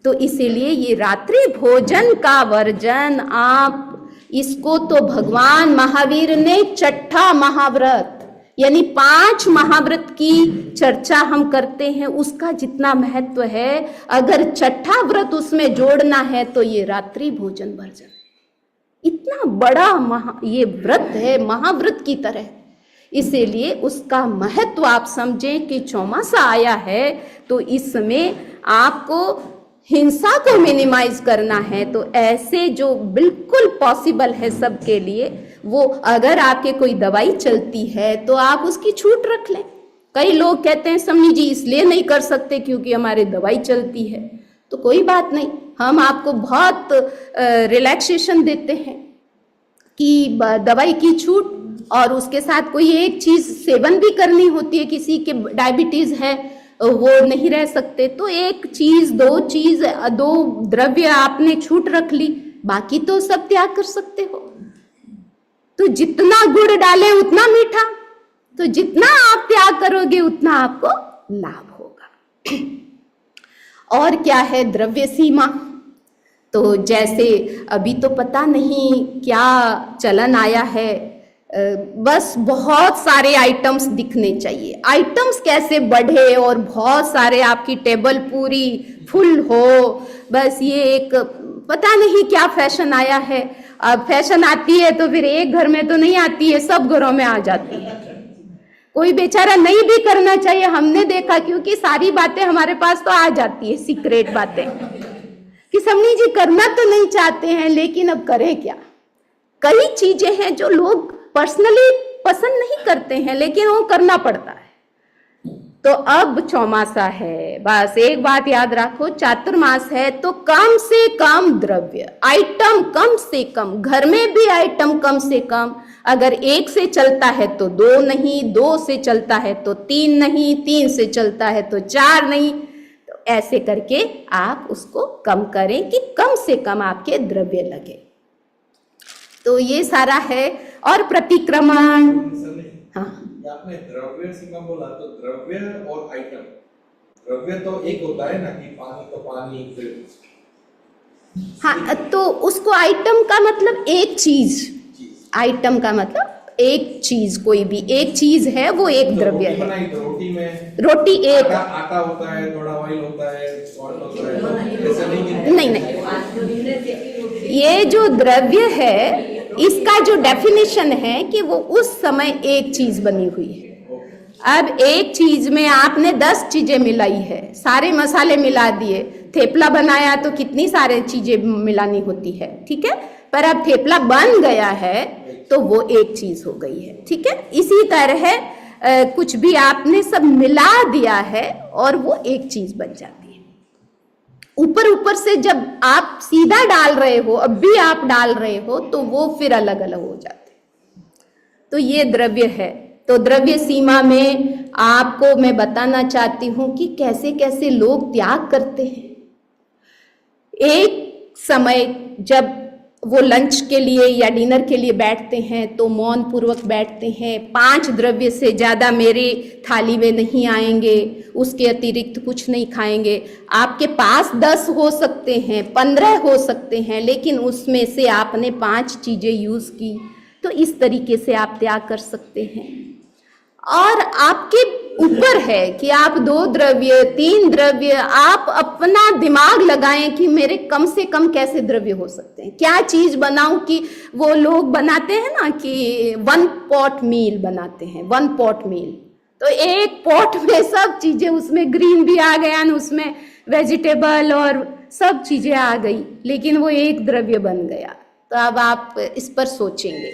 तो इसीलिए ये रात्रि भोजन का वर्जन, आप इसको तो भगवान महावीर ने छठा महाव्रत, यानी 5 महाव्रत की चर्चा हम करते हैं, उसका जितना महत्व है, अगर छठा व्रत उसमें जोड़ना है तो ये रात्रि भोजन वर्जन है। इतना बड़ा ये व्रत है, महाव्रत की तरह, इसीलिए उसका महत्व आप समझें कि चौमासा आया है तो इसमें आपको हिंसा को मिनिमाइज करना है। तो ऐसे जो बिल्कुल पॉसिबल है सबके लिए, वो अगर आपके कोई दवाई चलती है तो आप उसकी छूट रख लें। कई लोग कहते हैं समनी जी इसलिए नहीं कर सकते क्योंकि हमारे दवाई चलती है, तो कोई बात नहीं, हम आपको बहुत रिलैक्सेशन देते हैं कि दवाई की छूट, और उसके साथ कोई एक चीज सेवन भी करनी होती है, किसी के डायबिटीज है वो नहीं रह सकते, तो एक चीज, दो द्रव्य आपने छूट रख ली, बाकी तो सब त्याग कर सकते हो। तो जितना गुड़ डाले उतना मीठा, तो जितना आप त्याग करोगे उतना आपको लाभ होगा। और क्या है द्रव्य सीमा, तो जैसे अभी तो पता नहीं क्या चलन आया है, बस बहुत सारे आइटम्स दिखने चाहिए, आइटम्स कैसे बढ़े और बहुत सारे आपकी टेबल पूरी फुल हो, बस ये एक पता नहीं क्या फैशन आया है। अब फैशन आती है तो फिर एक घर में तो नहीं आती है, सब घरों में आ जाती है। कोई बेचारा नहीं भी करना चाहिए, हमने देखा, क्योंकि सारी बातें हमारे पास तो आ जाती है, सीक्रेट बातें, कि समनी जी करना तो नहीं चाहते हैं लेकिन अब करें क्या। कई चीजें हैं जो लोग पर्सनली पसंद नहीं करते हैं लेकिन वो करना पड़ता है। तो अब चौमासा है, बस एक बात याद रखो, चातुर्मास है तो कम से कम द्रव्य आइटम, कम से कम घर में भी आइटम कम से कम, अगर 1 से चलता है तो 2 नहीं, 2 से चलता है तो 3 नहीं, 3 से चलता है तो 4 नहीं, तो ऐसे करके आप उसको कम करें कि कम से कम आपके द्रव्य लगे। तो ये सारा है। और प्रतिक्रमण, हाँ, आपने द्रव्य सीमा बोला, तो द्रव्य और आइटम, द्रव्य तो एक होता है ना कि पानी तो पानी, फिर हाँ, तो उसको आइटम का मतलब एक चीज, आइटम का मतलब एक चीज, कोई भी एक चीज है वो एक तो द्रव्य है। रोटी में रोटी एक आटा होता है, थोड़ा ऑयल होता है, सॉल्ट होता है, ऐसा नहीं, ये जो द्रव्य है इसका जो डेफिनेशन है कि वो उस समय एक चीज बनी हुई है। अब एक चीज में आपने 10 चीजें मिलाई है, सारे मसाले मिला दिए, थेपला बनाया तो कितनी सारे चीजें मिलानी होती है, ठीक है, पर अब थेपला बन गया है तो वो एक चीज हो गई है, ठीक है। इसी तरह कुछ भी आपने सब मिला दिया है और वो एक चीज बन जाती है। ऊपर से जब आप सीधा डाल रहे हो, अब भी आप डाल रहे हो, तो वो फिर अलग अलग हो जाते हैं। तो ये द्रव्य है। तो द्रव्य सीमा में आपको मैं बताना चाहती हूं कि कैसे कैसे लोग त्याग करते हैं। एक समय जब वो लंच के लिए या डिनर के लिए बैठते हैं तो मौन पूर्वक बैठते हैं, 5 द्रव्य से ज़्यादा मेरे थाली में नहीं आएंगे, उसके अतिरिक्त कुछ नहीं खाएंगे। आपके पास 10 हो सकते हैं, 15 हो सकते हैं, लेकिन उसमें से आपने 5 चीज़ें यूज़ की, तो इस तरीके से आप त्याग कर सकते हैं। और आपके ऊपर है कि आप 2 द्रव्य 3 द्रव्य, आप अपना दिमाग लगाएं कि मेरे कम से कम कैसे द्रव्य हो सकते हैं, क्या चीज बनाऊं। कि वो लोग बनाते हैं ना कि 1 पॉट मील बनाते हैं, 1 पॉट मील, तो एक पॉट में सब चीजें, उसमें ग्रीन भी आ गया, उसमें वेजिटेबल और सब चीजें आ गई, लेकिन वो एक द्रव्य बन गया। तो अब आप इस पर सोचेंगे।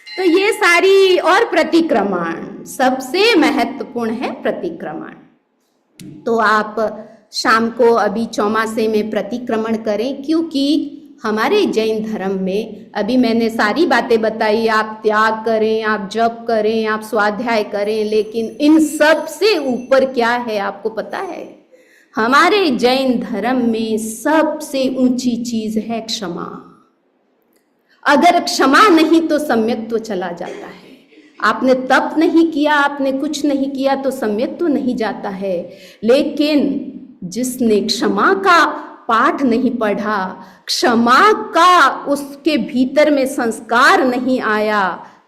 तो ये सारी, और प्रतिक्रमण सबसे महत्वपूर्ण है, प्रतिक्रमण। तो आप शाम को अभी चौमासे में प्रतिक्रमण करें, क्योंकि हमारे जैन धर्म में अभी मैंने सारी बातें बताई, आप त्याग करें, आप जप करें, आप स्वाध्याय करें, लेकिन इन सब से ऊपर क्या है आपको पता है? हमारे जैन धर्म में सबसे ऊंची चीज है क्षमा। अगर क्षमा नहीं तो सम्यक्त्व चला जाता है। आपने तप नहीं किया, आपने कुछ नहीं किया तो सम्यक्त्व नहीं जाता है। लेकिन जिसने क्षमा का पाठ नहीं पढ़ा, क्षमा का उसके भीतर में संस्कार नहीं आया,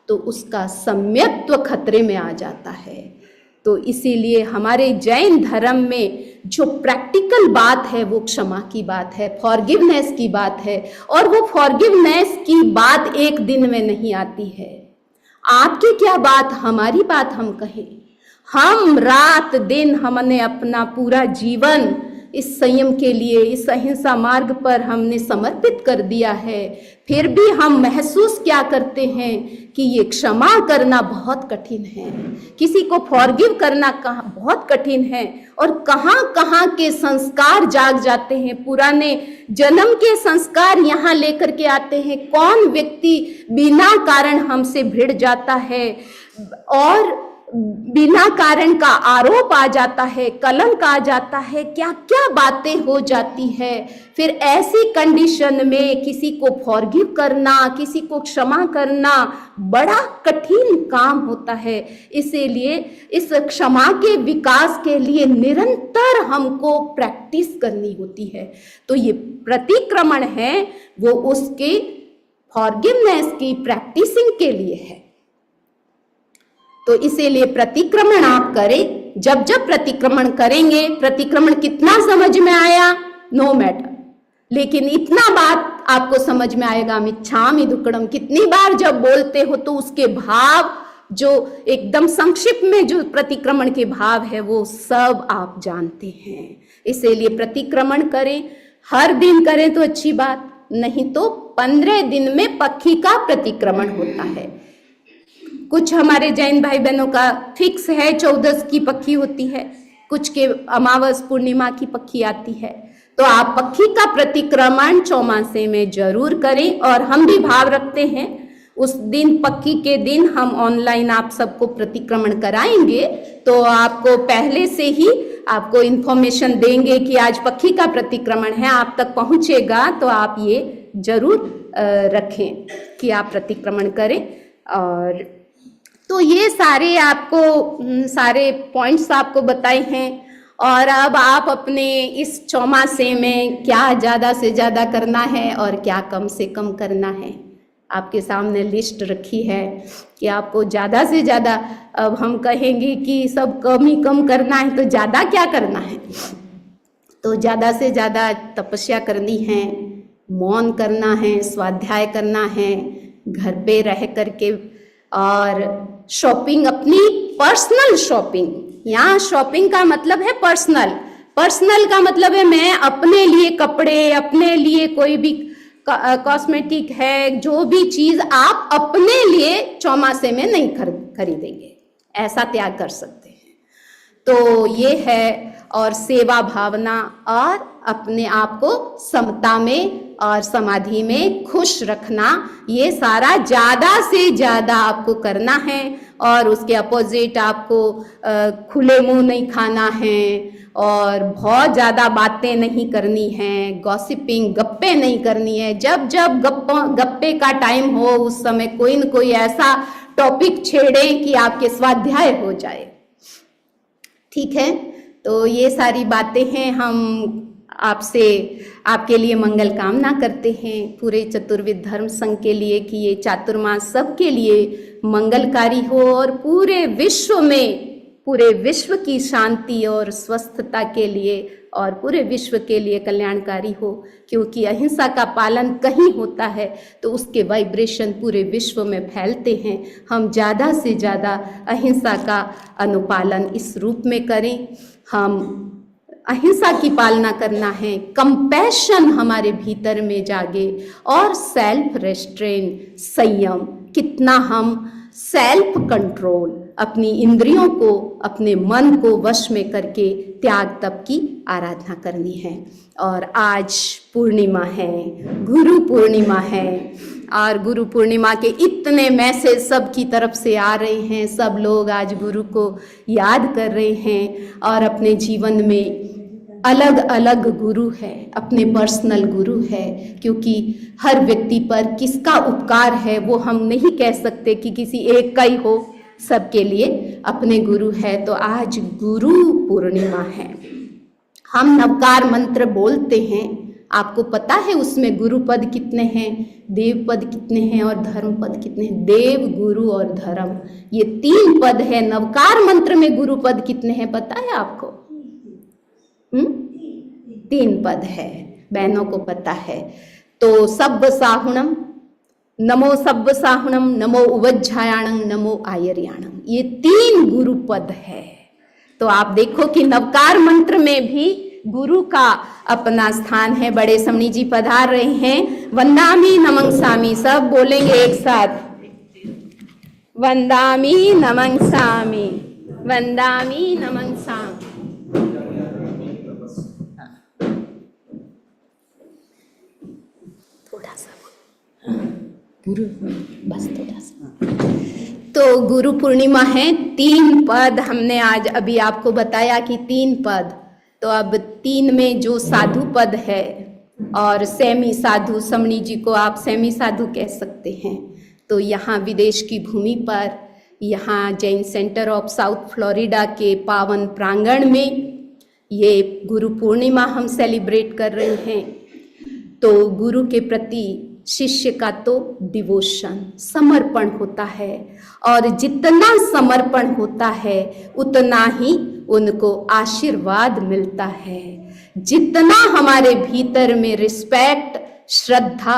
तो उसका सम्यक्त्व खतरे में आ जाता है। तो इसीलिए हमारे जैन धर्म में जो प्रैक्टिकल बात है वो क्षमा की बात है, फॉरगिवनेस की बात है। और वो फॉरगिवनेस की बात एक दिन में नहीं आती है। आपकी क्या बात, हमारी बात हम कहें। हम रात दिन हमने अपना पूरा जीवन इस संयम के लिए, इस अहिंसा मार्ग पर हमने समर्पित कर दिया है, फिर भी हम महसूस क्या करते हैं कि ये क्षमा करना बहुत कठिन है, किसी को फॉरगिव करना बहुत कठिन है। और कहाँ कहाँ के संस्कार जाग जाते हैं, पुराने जन्म के संस्कार यहाँ लेकर के आते हैं। कौन व्यक्ति बिना कारण हमसे भिड़ जाता है और बिना कारण का आरोप आ जाता है, कलंक आ जाता है, क्या क्या बातें हो जाती है। फिर ऐसी कंडीशन में किसी को फॉरगिव करना, किसी को क्षमा करना बड़ा कठिन काम होता है। इसीलिए इस क्षमा के विकास के लिए निरंतर हमको प्रैक्टिस करनी होती है। तो ये प्रतिक्रमण है वो उसके फॉरगिवनेस की प्रैक्टिसिंग के लिए है। तो इसीलिए प्रतिक्रमण आप करें। जब जब प्रतिक्रमण करेंगे, प्रतिक्रमण कितना समझ में आया नो मैटर, लेकिन इतना बात आपको समझ में आएगा, मिच्छामि दुक्कडम कितनी बार जब बोलते हो तो उसके भाव जो एकदम संक्षिप्त में जो प्रतिक्रमण के भाव है वो सब आप जानते हैं। इसीलिए प्रतिक्रमण करें, हर दिन करें तो अच्छी बात, नहीं तो 15 दिन में पक्षी का प्रतिक्रमण होता है। कुछ हमारे जैन भाई बहनों का फिक्स है 14 की पक्षी होती है, कुछ के अमावस पूर्णिमा की पक्षी आती है। तो आप पक्षी का प्रतिक्रमण चौमासे में जरूर करें। और हम भी भाव रखते हैं उस दिन, पक्षी के दिन हम ऑनलाइन आप सबको प्रतिक्रमण कराएंगे। तो आपको पहले से ही आपको इन्फॉर्मेशन देंगे कि आज पक्षी का प्रतिक्रमण है, आप तक पहुंचेगा। तो आप ये जरूर रखें कि आप प्रतिक्रमण करें। और तो ये सारे आपको सारे पॉइंट्स आपको बताए हैं। और अब आप अपने इस चौमासे में क्या ज़्यादा से ज़्यादा करना है और क्या कम से कम करना है, आपके सामने लिस्ट रखी है कि आपको ज़्यादा से ज़्यादा, अब हम कहेंगे कि सब कम ही कम करना है, तो ज़्यादा क्या करना है? तो ज़्यादा से ज़्यादा तपस्या करनी है, मौन करना है, स्वाध्याय करना है, घर पे रह करके, और शॉपिंग, अपनी पर्सनल शॉपिंग। यहाँ शॉपिंग का मतलब है पर्सनल, पर्सनल का मतलब है मैं अपने लिए कपड़े, अपने लिए कोई भी कॉस्मेटिक है, जो भी चीज आप अपने लिए चौमासे में नहीं खरीदेंगे, ऐसा त्याग कर सकते हैं। तो ये है। और सेवा भावना और अपने आप को समता में और समाधि में खुश रखना, ये सारा ज़्यादा से ज़्यादा आपको करना है। और उसके अपोजिट आपको खुले मुंह नहीं खाना है और बहुत ज़्यादा बातें नहीं करनी हैं, गॉसिपिंग, गप्पे नहीं करनी है। जब जब गप्पे का टाइम हो उस समय कोई न कोई ऐसा टॉपिक छेड़ें कि आपके स्वाध्याय हो जाए। ठीक है, तो ये सारी बातें हैं, हम आपसे आपके लिए मंगल कामना करते हैं, पूरे चतुर्विद धर्म संघ के लिए, कि ये चातुर्मास सबके लिए मंगलकारी हो और पूरे विश्व की शांति और स्वस्थता के लिए और पूरे विश्व के लिए कल्याणकारी हो। क्योंकि अहिंसा का पालन कहीं होता है तो उसके वाइब्रेशन पूरे विश्व में फैलते हैं। हम ज़्यादा से ज़्यादा अहिंसा का अनुपालन इस रूप में करें। हम अहिंसा की पालना करना है, कंपैशन हमारे भीतर में जागे और सेल्फ रेस्ट्रेन, संयम, कितना हम सेल्फ कंट्रोल, अपनी इंद्रियों को, अपने मन को वश में करके त्याग तप की आराधना करनी है। और आज पूर्णिमा है, गुरु पूर्णिमा है, और गुरु पूर्णिमा के इतने मैसेज सब की तरफ से आ रहे हैं। सब लोग आज गुरु को याद कर रहे हैं और अपने जीवन में अलग अलग गुरु है, अपने पर्सनल गुरु है। क्योंकि हर व्यक्ति पर किसका उपकार है वो हम नहीं कह सकते कि किसी एक का ही हो, सबके लिए अपने गुरु है। तो आज गुरु पूर्णिमा है। हम नवकार मंत्र बोलते हैं, आपको पता है उसमें गुरु पद कितने हैं, देव पद कितने हैं और धर्म पद कितने हैं? देव, गुरु और धर्म, ये 3 पद है। नवकार मंत्र में गुरु पद कितने हैं पता है आपको? 3 पद है, बहनों को पता है। तो सब्ब साहुणम, नमो सब्ब साहुणम, नमो उवज्झायाणं, नमो आयर्याणं, ये 3 गुरु पद है। तो आप देखो कि नवकार मंत्र में भी गुरु का अपना स्थान है। बड़े समणी जी पधार रहे हैं। वंदामि नमंसामि, सब बोलेंगे एक साथ, वंदामि नमंसामि, वंदामि नमंसामि। थोड़ा सा गुरु, बस थोड़ा सा। तो गुरु पूर्णिमा है, 3 पद हमने आज अभी आपको बताया कि 3 पद। तो अब 3 में जो साधु पद है और सेमी साधु, समणी जी को आप सेमी साधु कह सकते हैं। तो यहाँ विदेश की भूमि पर, यहाँ Jain centre of south Florida के पावन प्रांगण में ये गुरु पूर्णिमा हम सेलिब्रेट कर रहे हैं। तो गुरु के प्रति शिष्य का तो डिवोशन, समर्पण होता है, और जितना समर्पण होता है उतना ही उनको आशीर्वाद मिलता है। जितना हमारे भीतर में रिस्पेक्ट, श्रद्धा,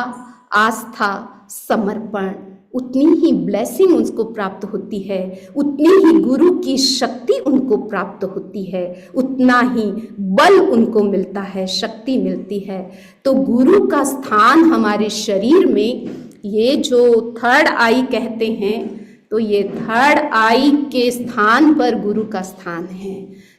आस्था, समर्पण, उतनी ही ब्लेसिंग उसको प्राप्त होती है, उतनी ही गुरु की शक्ति उनको प्राप्त होती है, उतना ही बल उनको मिलता है, शक्ति मिलती है। तो गुरु का स्थान हमारे शरीर में, ये जो 3rd आई कहते हैं, तो ये 3rd आई के स्थान पर गुरु का स्थान है।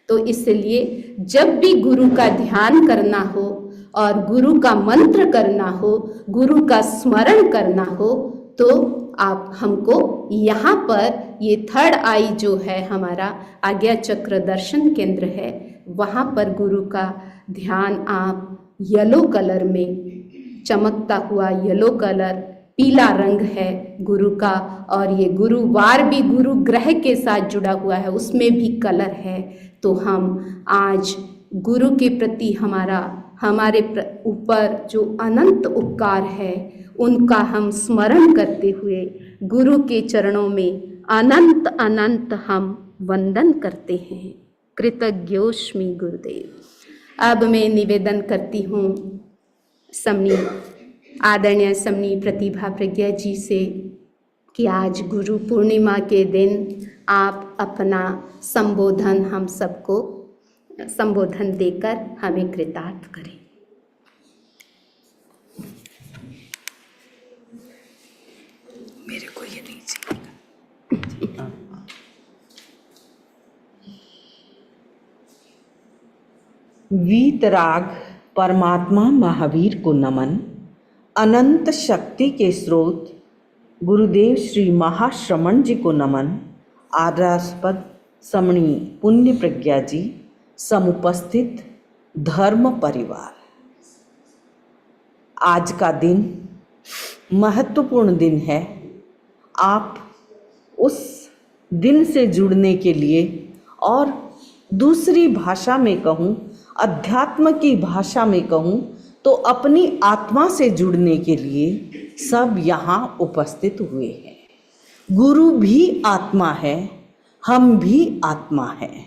तो इसलिए जब भी गुरु का ध्यान करना हो और गुरु का मंत्र करना हो, गुरु का स्मरण करना हो, तो आप हमको यहाँ पर ये 3rd आई जो है हमारा आज्ञा चक्र दर्शन केंद्र है, वहाँ पर गुरु का ध्यान आप येलो कलर में, चमकता हुआ येलो कलर, पीला रंग है गुरु का, और ये गुरुवार भी गुरु ग्रह के साथ जुड़ा हुआ है, उसमें भी कलर है। तो हम आज गुरु के प्रति हमारे ऊपर जो अनंत उपकार है उनका हम स्मरण करते हुए गुरु के चरणों में अनंत अनंत हम वंदन करते हैं। कृतज्ञोस्मि गुरुदेव। अब मैं निवेदन करती हूँ समणी, आदरणीय समणी प्रतिभा प्रज्ञा जी से कि आज गुरु पूर्णिमा के दिन आप अपना संबोधन हम सबको संबोधन देकर हमें कृतार्थ करें। मेरे को ये नहीं चाहिए। वीतराग परमात्मा महावीर को नमन। अनंत शक्ति के स्रोत गुरुदेव श्री महाश्रमण जी को नमन। आदरास्पद समणी पुण्य प्रज्ञा जी, समुपस्थित धर्म परिवार, आज का दिन महत्वपूर्ण दिन है। आप उस दिन से जुड़ने के लिए, और दूसरी भाषा में कहूँ, अध्यात्म की भाषा में कहूँ तो अपनी आत्मा से जुड़ने के लिए सब यहाँ उपस्थित हुए हैं। गुरु भी आत्मा है, हम भी आत्मा हैं।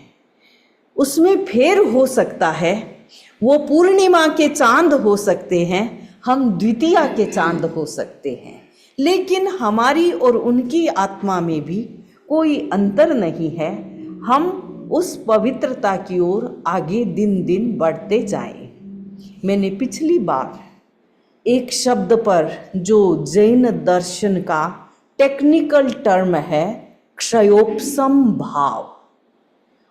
उसमें फेर हो सकता है, वो पूर्णिमा के चांद हो सकते हैं, हम द्वितीया के चांद हो सकते हैं, लेकिन हमारी और उनकी आत्मा में भी कोई अंतर नहीं है। हम उस पवित्रता की ओर आगे दिन दिन बढ़ते जाएं। मैंने पिछली बार एक शब्द पर जो जैन दर्शन का टेक्निकल टर्म है क्षयोपशम भाव,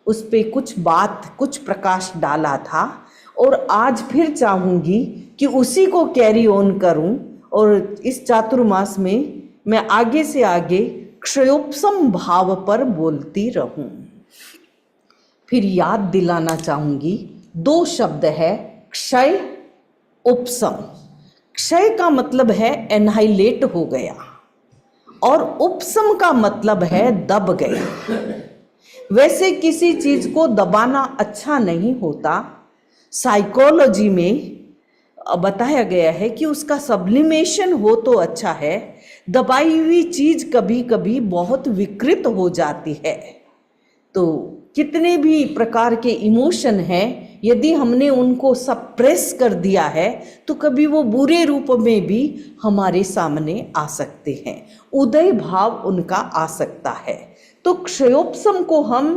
उस पे कुछ प्रकाश डाला था और आज फिर चाहूँगी कि उसी को कैरी ऑन करूं और इस चातुर्मास में मैं आगे से आगे क्षयोपशम भाव पर बोलती रहूं। फिर याद दिलाना चाहूँगी, 2 शब्द है क्षय उपशम। क्षय का मतलब है एनहाइलेट हो गया और उपशम का मतलब है दब गया। वैसे किसी चीज को दबाना अच्छा नहीं होता। साइकोलॉजी में बताया गया है कि उसका सब्लिमेशन हो तो अच्छा है। दबाई हुई चीज कभी कभी बहुत विकृत हो जाती है। तो कितने भी प्रकार के इमोशन हैं, यदि हमने उनको सप्रेस कर दिया है तो कभी वो बुरे रूप में भी हमारे सामने आ सकते हैं, उदय भाव उनका आ सकता है। तो क्षयोपशम को हम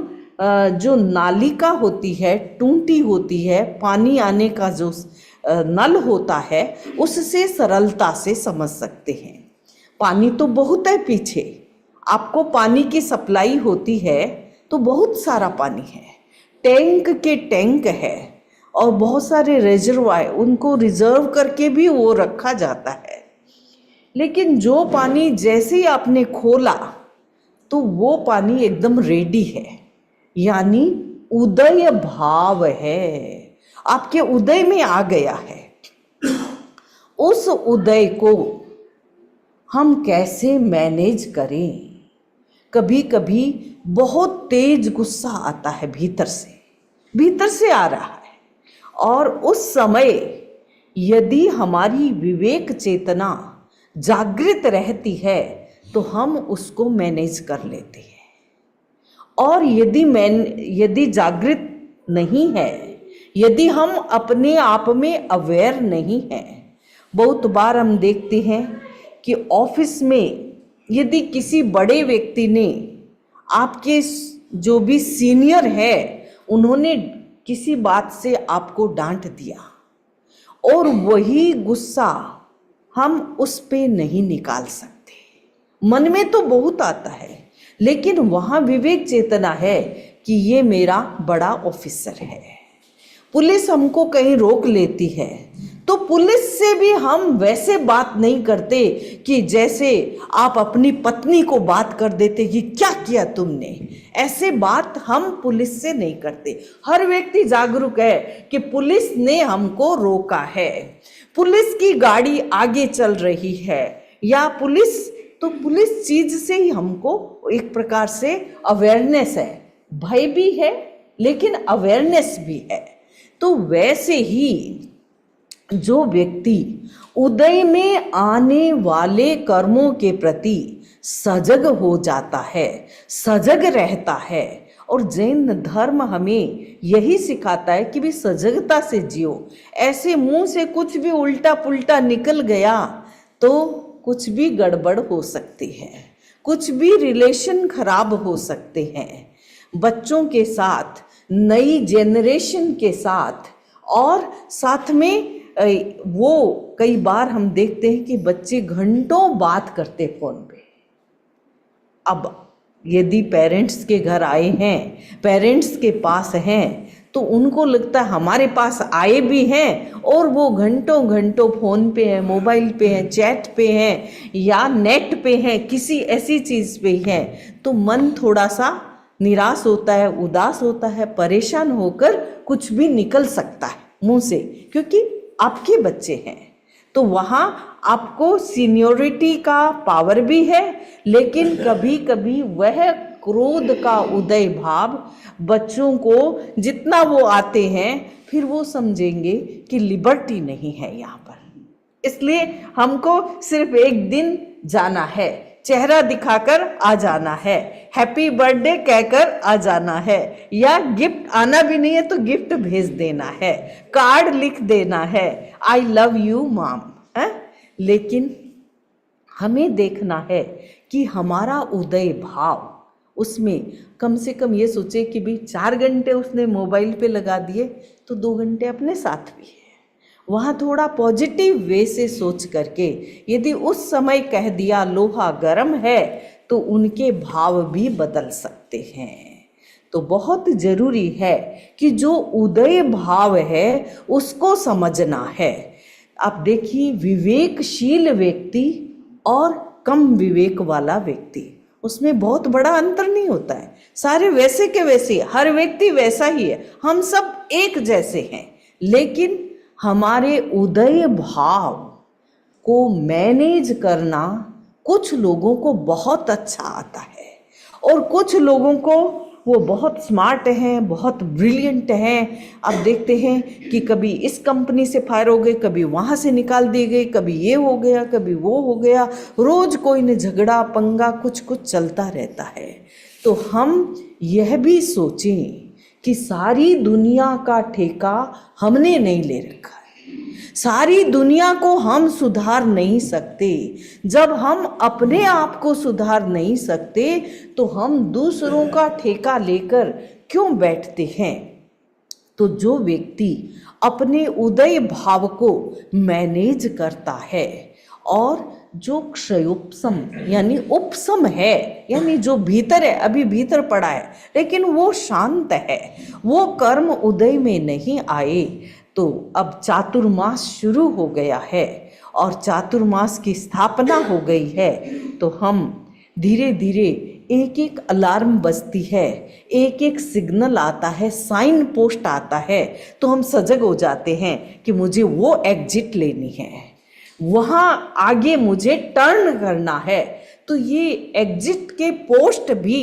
जो नालिका होती है, टूंटी होती है, पानी आने का जो नल होता है, उससे सरलता से समझ सकते हैं। पानी तो बहुत है पीछे, आपको पानी की सप्लाई होती है तो बहुत सारा पानी है, टैंक के टैंक है और बहुत सारे रिजर्वायर, उनको रिजर्व करके भी वो रखा जाता है। लेकिन जो पानी जैसे ही आपने खोला तो वो पानी एकदम रेडी है, यानी उदय भाव है, आपके उदय में आ गया है। उस उदय को हम कैसे मैनेज करें? कभी कभी बहुत तेज गुस्सा आता है, भीतर से आ रहा है, और उस समय यदि हमारी विवेक चेतना जागृत रहती है तो हम उसको मैनेज कर लेते हैं। और यदि जागृत नहीं है, यदि हम अपने आप में अवेयर नहीं हैं, बहुत बार हम देखते हैं कि ऑफिस में यदि किसी बड़े व्यक्ति ने, आपके जो भी सीनियर है, उन्होंने किसी बात से आपको डांट दिया और वही गुस्सा हम उस पे नहीं निकाल सकते। मन में तो बहुत आता है, लेकिन वहाँ विवेक चेतना है कि ये मेरा बड़ा ऑफिसर है। पुलिस हमको कहीं रोक लेती है तो पुलिस से भी हम वैसे बात नहीं करते कि जैसे आप अपनी पत्नी को बात कर देते कि क्या किया तुमने। ऐसे बात हम पुलिस से नहीं करते। हर व्यक्ति जागरूक है कि पुलिस ने हमको रोका है, पुलिस की गाड़ी आगे चल रही है, या पुलिस चीज से ही हमको एक प्रकार से अवेयरनेस है, भय भी है लेकिन अवेयरनेस भी है। तो वैसे ही जो व्यक्ति उदय में आने वाले कर्मों के प्रति सजग हो जाता है, सजग रहता है, और जैन धर्म हमें यही सिखाता है कि भी सजगता से जियो। ऐसे मुंह से कुछ भी उल्टा पुल्टा निकल गया तो कुछ भी गड़बड़ हो सकती है, कुछ भी रिलेशन खराब हो सकते हैं, बच्चों के साथ, नई जेनरेशन के साथ, और साथ में वो कई बार हम देखते हैं कि बच्चे घंटों बात करते फोन पे। अब यदि पेरेंट्स के घर आए हैं, पेरेंट्स के पास हैं, तो उनको लगता है हमारे पास आए भी हैं और वो घंटों घंटों फ़ोन पे हैं, मोबाइल पे हैं, चैट पे हैं या नेट पे हैं, किसी ऐसी चीज़ पे हैं, तो मन थोड़ा सा निराश होता है, उदास होता है, परेशान होकर कुछ भी निकल सकता है मुंह से, क्योंकि आपके बच्चे हैं। तो वहाँ आपको सीनियोरिटी का पावर भी है, लेकिन कभी कभी वह क्रोध का उदय भाव बच्चों को जितना वो आते हैं, फिर वो समझेंगे कि लिबर्टी नहीं है यहाँ पर। इसलिए हमको सिर्फ एक दिन जाना है, चेहरा दिखाकर आ जाना है, हैप्पी बर्थडे कहकर आ जाना है, या गिफ्ट आना भी नहीं है तो गिफ्ट भेज देना है, कार्ड लिख देना है, आई लव यू मॉम है। लेकिन हमें देखना है कि हमारा उदय भाव, उसमें कम से कम ये सोचे कि भाई 4 घंटे उसने मोबाइल पे लगा दिए तो 2 घंटे अपने साथ भी है। वहाँ थोड़ा पॉजिटिव वे से सोच करके यदि उस समय कह दिया लोहा गर्म है तो उनके भाव भी बदल सकते हैं। तो बहुत जरूरी है कि जो उदय भाव है उसको समझना है। आप देखिए, विवेकशील व्यक्ति और कम विवेक वाला व्यक्ति, उसमें बहुत बड़ा अंतर नहीं होता है। सारे वैसे के वैसे, हर व्यक्ति वैसा ही है, हम सब एक जैसे हैं। लेकिन हमारे उदय भाव को मैनेज करना कुछ लोगों को बहुत अच्छा आता है और कुछ लोगों को वो बहुत स्मार्ट हैं, बहुत ब्रिलियंट हैं। अब देखते हैं कि कभी इस कंपनी से फायर हो गए, कभी वहाँ से निकाल दिए गए, कभी ये हो गया, कभी वो हो गया, रोज कोई न झगड़ा पंगा कुछ कुछ चलता रहता है। तो हम यह भी सोचें कि सारी दुनिया का ठेका हमने नहीं ले रखा है, सारी दुनिया को हम सुधार नहीं सकते। जब हम अपने आप को सुधार नहीं सकते तो हम दूसरों का ठेका लेकर क्यों बैठते हैं। तो जो व्यक्ति अपने उदय भाव को मैनेज करता है और जो क्षयोपशम यानी उपशम है, यानी जो भीतर है, अभी भीतर पड़ा है लेकिन वो शांत है, वो कर्म उदय में नहीं आए, तो अब चातुर्मास शुरू हो गया है और चातुर्मास की स्थापना हो गई है। तो हम धीरे धीरे एक एक अलार्म बजती है, एक एक सिग्नल आता है, साइन पोस्ट आता है, तो हम सजग हो जाते हैं कि मुझे वो एग्जिट लेनी है, वहाँ आगे मुझे टर्न करना है। तो ये एग्जिट के पोस्ट भी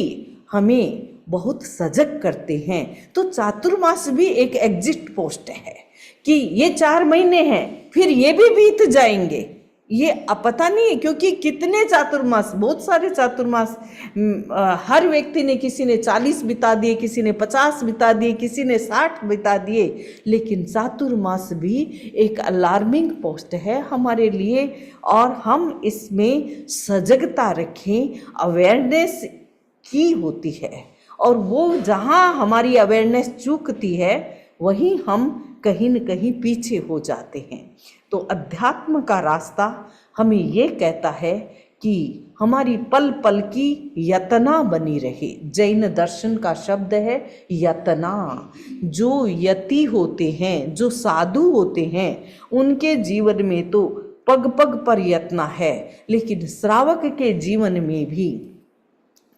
हमें बहुत सजग करते हैं। तो चातुर्मास भी एक एग्जिट पोस्ट है कि ये 4 महीने हैं, फिर ये भी बीत जाएंगे, ये पता नहीं है, क्योंकि कितने चातुर्मास, बहुत सारे चातुर्मास, हर व्यक्ति ने, किसी ने 40 बिता दिए, किसी ने 50 बिता दिए, किसी ने 60 बिता दिए, लेकिन चातुर्मास भी एक अलार्मिंग पोस्ट है हमारे लिए। और हम इसमें सजगता रखें, अवेयरनेस की होती है, और वो जहाँ हमारी अवेयरनेस चूकती है वहीं हम कहीं न कहीं पीछे हो जाते हैं। तो अध्यात्म का रास्ता हमें ये कहता है कि हमारी पल पल की यतना बनी रहे। जैन दर्शन का शब्द है यतना। जो यति होते हैं, जो साधु होते हैं, उनके जीवन में तो पग पग पर यत्न है, लेकिन श्रावक के जीवन में भी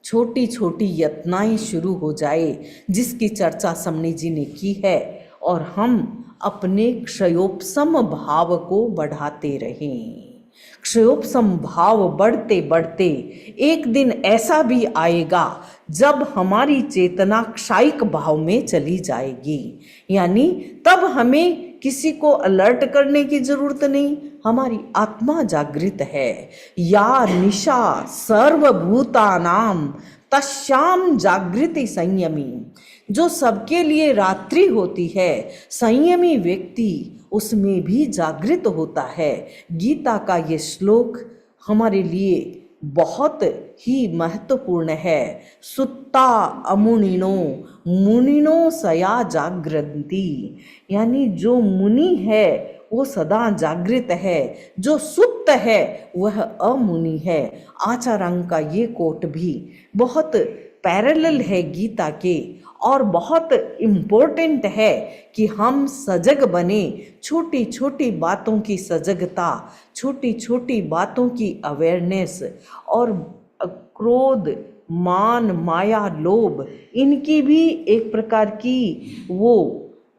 छोटी छोटी यत्नाएं शुरू हो जाए, जिसकी चर्चा समनी जी ने की है, और हम अपने क्षयोपशम भाव को बढ़ाते रहें। क्षयोपशम भाव बढ़ते बढ़ते एक दिन ऐसा भी आएगा जब हमारी चेतना क्षायिक भाव में चली जाएगी, यानी तब हमें किसी को अलर्ट करने की जरूरत नहीं, हमारी आत्मा जागृत है। या निशा सर्वभूतानाम तस्याम जागृति संयमी। जो सबके लिए रात्रि होती है, संयमी व्यक्ति उसमें भी जागृत होता है। गीता का ये श्लोक हमारे लिए बहुत ही महत्वपूर्ण है। सुत्ता अमुनिनो मुनिनो सया जागृति, यानी जो मुनि है वो सदा जागृत है, जो सुप्त है वह अमुनि है। आचार्य का ये कोट भी बहुत पैरेलल है गीता के, और बहुत इम्पोर्टेंट है कि हम सजग बने। छोटी छोटी बातों की सजगता, छोटी छोटी बातों की अवेयरनेस, और क्रोध मान माया लोभ, इनकी भी एक प्रकार की वो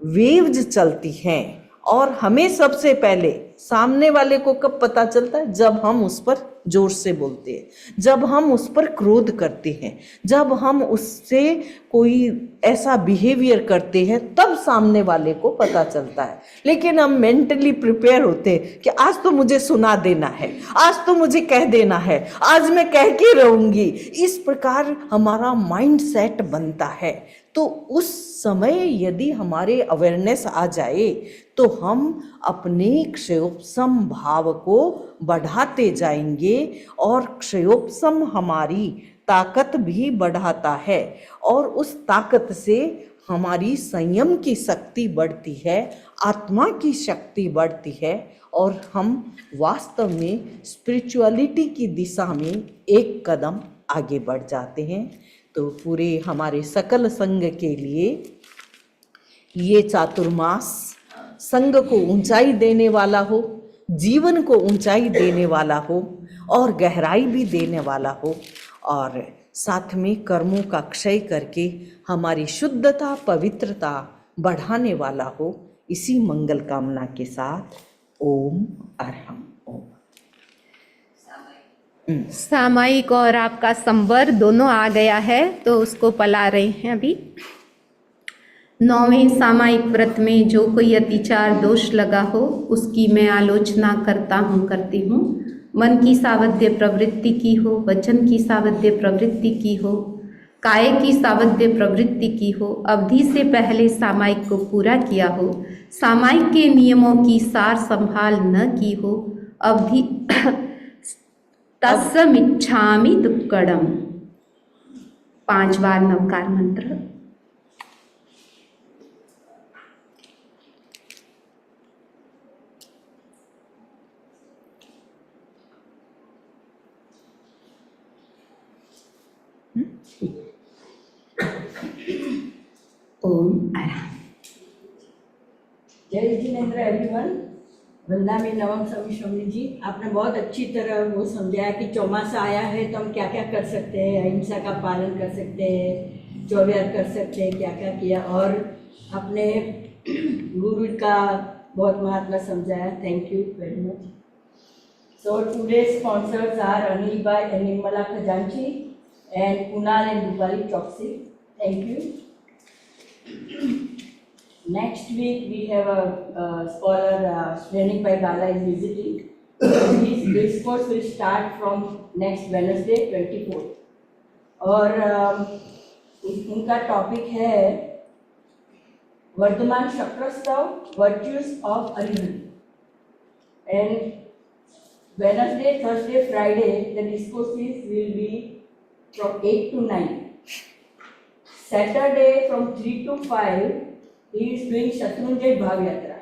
वेव्स चलती हैं, और हमें सबसे पहले सामने वाले को कब पता चलता है? जब हम उस पर जोर से बोलते हैं, जब हम उस पर क्रोध करते हैं, जब हम उससे कोई ऐसा बिहेवियर करते हैं, तब सामने वाले को पता चलता है। लेकिन हम मेंटली प्रिपेयर होते हैं कि आज तो मुझे सुना देना है, आज तो मुझे कह देना है, आज मैं कह के रहूंगी। इस प्रकार हमारा माइंड सेट बनता है। तो उस समय यदि हमारे अवेयरनेस आ जाए तो हम अपने क्षयोपशम भाव को बढ़ाते जाएंगे, और क्षयोपशम हमारी ताकत भी बढ़ाता है, और उस ताकत से हमारी संयम की शक्ति बढ़ती है, आत्मा की शक्ति बढ़ती है, और हम वास्तव में स्पिरिचुअलिटी की दिशा में एक कदम आगे बढ़ जाते हैं। तो पूरे हमारे सकल संघ के लिए ये चातुर्मास संघ को ऊंचाई देने वाला हो, जीवन को ऊंचाई देने वाला हो, और गहराई भी देने वाला हो, और साथ में कर्मों का क्षय करके हमारी शुद्धता पवित्रता बढ़ाने वाला हो। इसी मंगल कामना के साथ ओम अरहम ओम। सामायिक और आपका संवर दोनों आ गया है, तो उसको पला रहे हैं अभी। 9वें सामायिक व्रत में जो कोई अतिचार दोष लगा हो उसकी मैं आलोचना करती हूँ। मन की सावध्य प्रवृत्ति की हो, वचन की सावध्य प्रवृत्ति की हो, काय की सावध्य प्रवृत्ति की हो, अवधि से पहले सामायिक को पूरा किया हो, सामायिक के नियमों की सार संभाल न की हो, अवधि तस्समिच्छामि दुक्कडम। 5 बार नवकार मंत्र। ओम अरहम। जय जिनेन्द्र एवरीवन। वंदना नवम स्वामी जी, आपने बहुत अच्छी तरह वो समझाया कि चौमासा आया है तो हम क्या क्या कर सकते हैं, अहिंसा का पालन कर सकते हैं, चौविहार कर सकते हैं, क्या क्या किया, और अपने गुरु का बहुत महात्मा समझाया। Thank you very much. So today sponsors are Anil भाई and Nirmala Khajanchi and Kunal and Rupali Chokshi. Thank you. Next week we have a scholar Shrenik Bhai Gala is visiting. His discourse will start from next Wednesday 24th. और उनका topic है Vardhaman Shakrastav virtues of Arihant. And Wednesday, Thursday, Friday the discourses will be from 8 to 9. Saturday from 3 to 5 he is doing Shatrunjay Bhav Yatra.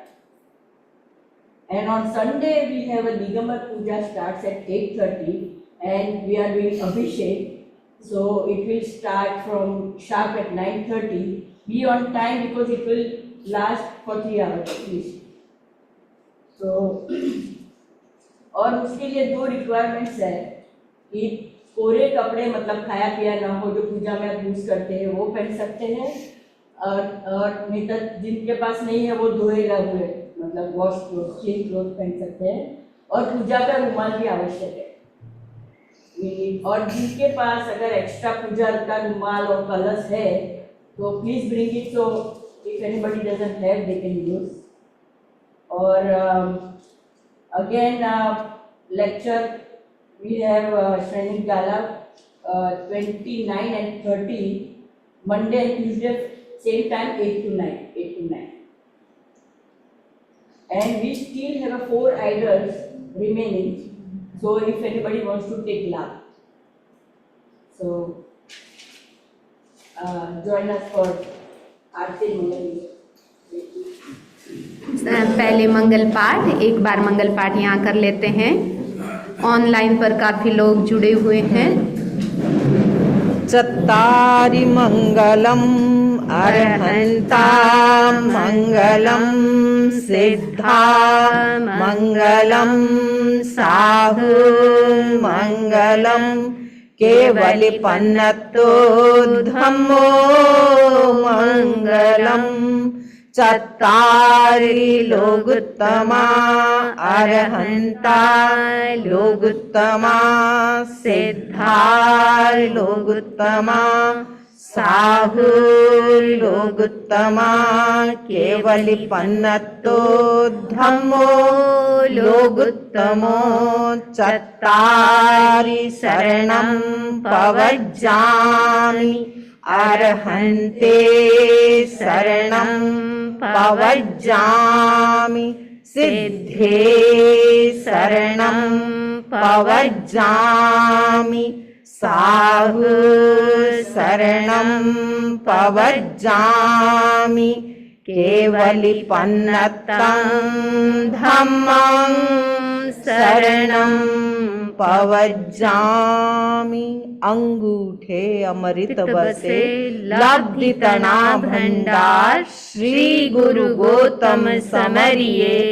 And on Sunday we have a Digambar Puja starts at 8:30 and we are doing Abhishek. So it will start from sharp at 9:30. Be on time because it will last for 3 hours at least. So और उसके लिए 2 requirements है कि कोरे कपड़े मतलब खाया पिया ना हो, जो पूजा में आप यूज करते हैं वो पहन सकते हैं, और नहीं तो जिनके पास नहीं है वो धोएगा हुए मतलब वॉश क्लोथ चेंज क्लोथ पहन सकते हैं, और पूजा का रुमाल भी आवश्यक है। और जिनके पास अगर एक्स्ट्रा पूजा का रुमाल और कलश है तो please bring it, so if anybody doesn't have they can use. और again lecture we have Shrenik Gala 29 and 30 Monday and Tuesday same time 8 to 9. And we still have 4 idols remaining, so if anybody wants to take lab, so join us for आरती मंगल। पहले मंगल पाठ, एक बार मंगल पाठ यहाँ कर लेते हैं। Online पर काफ़ी लोग जुड़े हुए हैं। चत्तारि मंगलम अरहंता मंगलम सिद्धा मंगलम साहु मंगलम केवलिपन्नतो धम्मो मंगलम चत्तारि लोगुत्तमा अरहन्ता लोगुत्तमा सिद्धार् लोगुत्तमा साहुर्लोगुत्तमा केवलिपन्नतो धम्मो लोगुत्तमो चत्तारि शरणं पवज्जामि अरहन्ते शरणं पवज्जामि सिद्धे शरणं पवज्जामि साहु शरणं पवज्जामि केवलिपन्नतं धम्मं शरणं पवज्जामि। अंगूठे अमृत बसे लब्धि तना भंडार श्री गुरु गौतम समरिये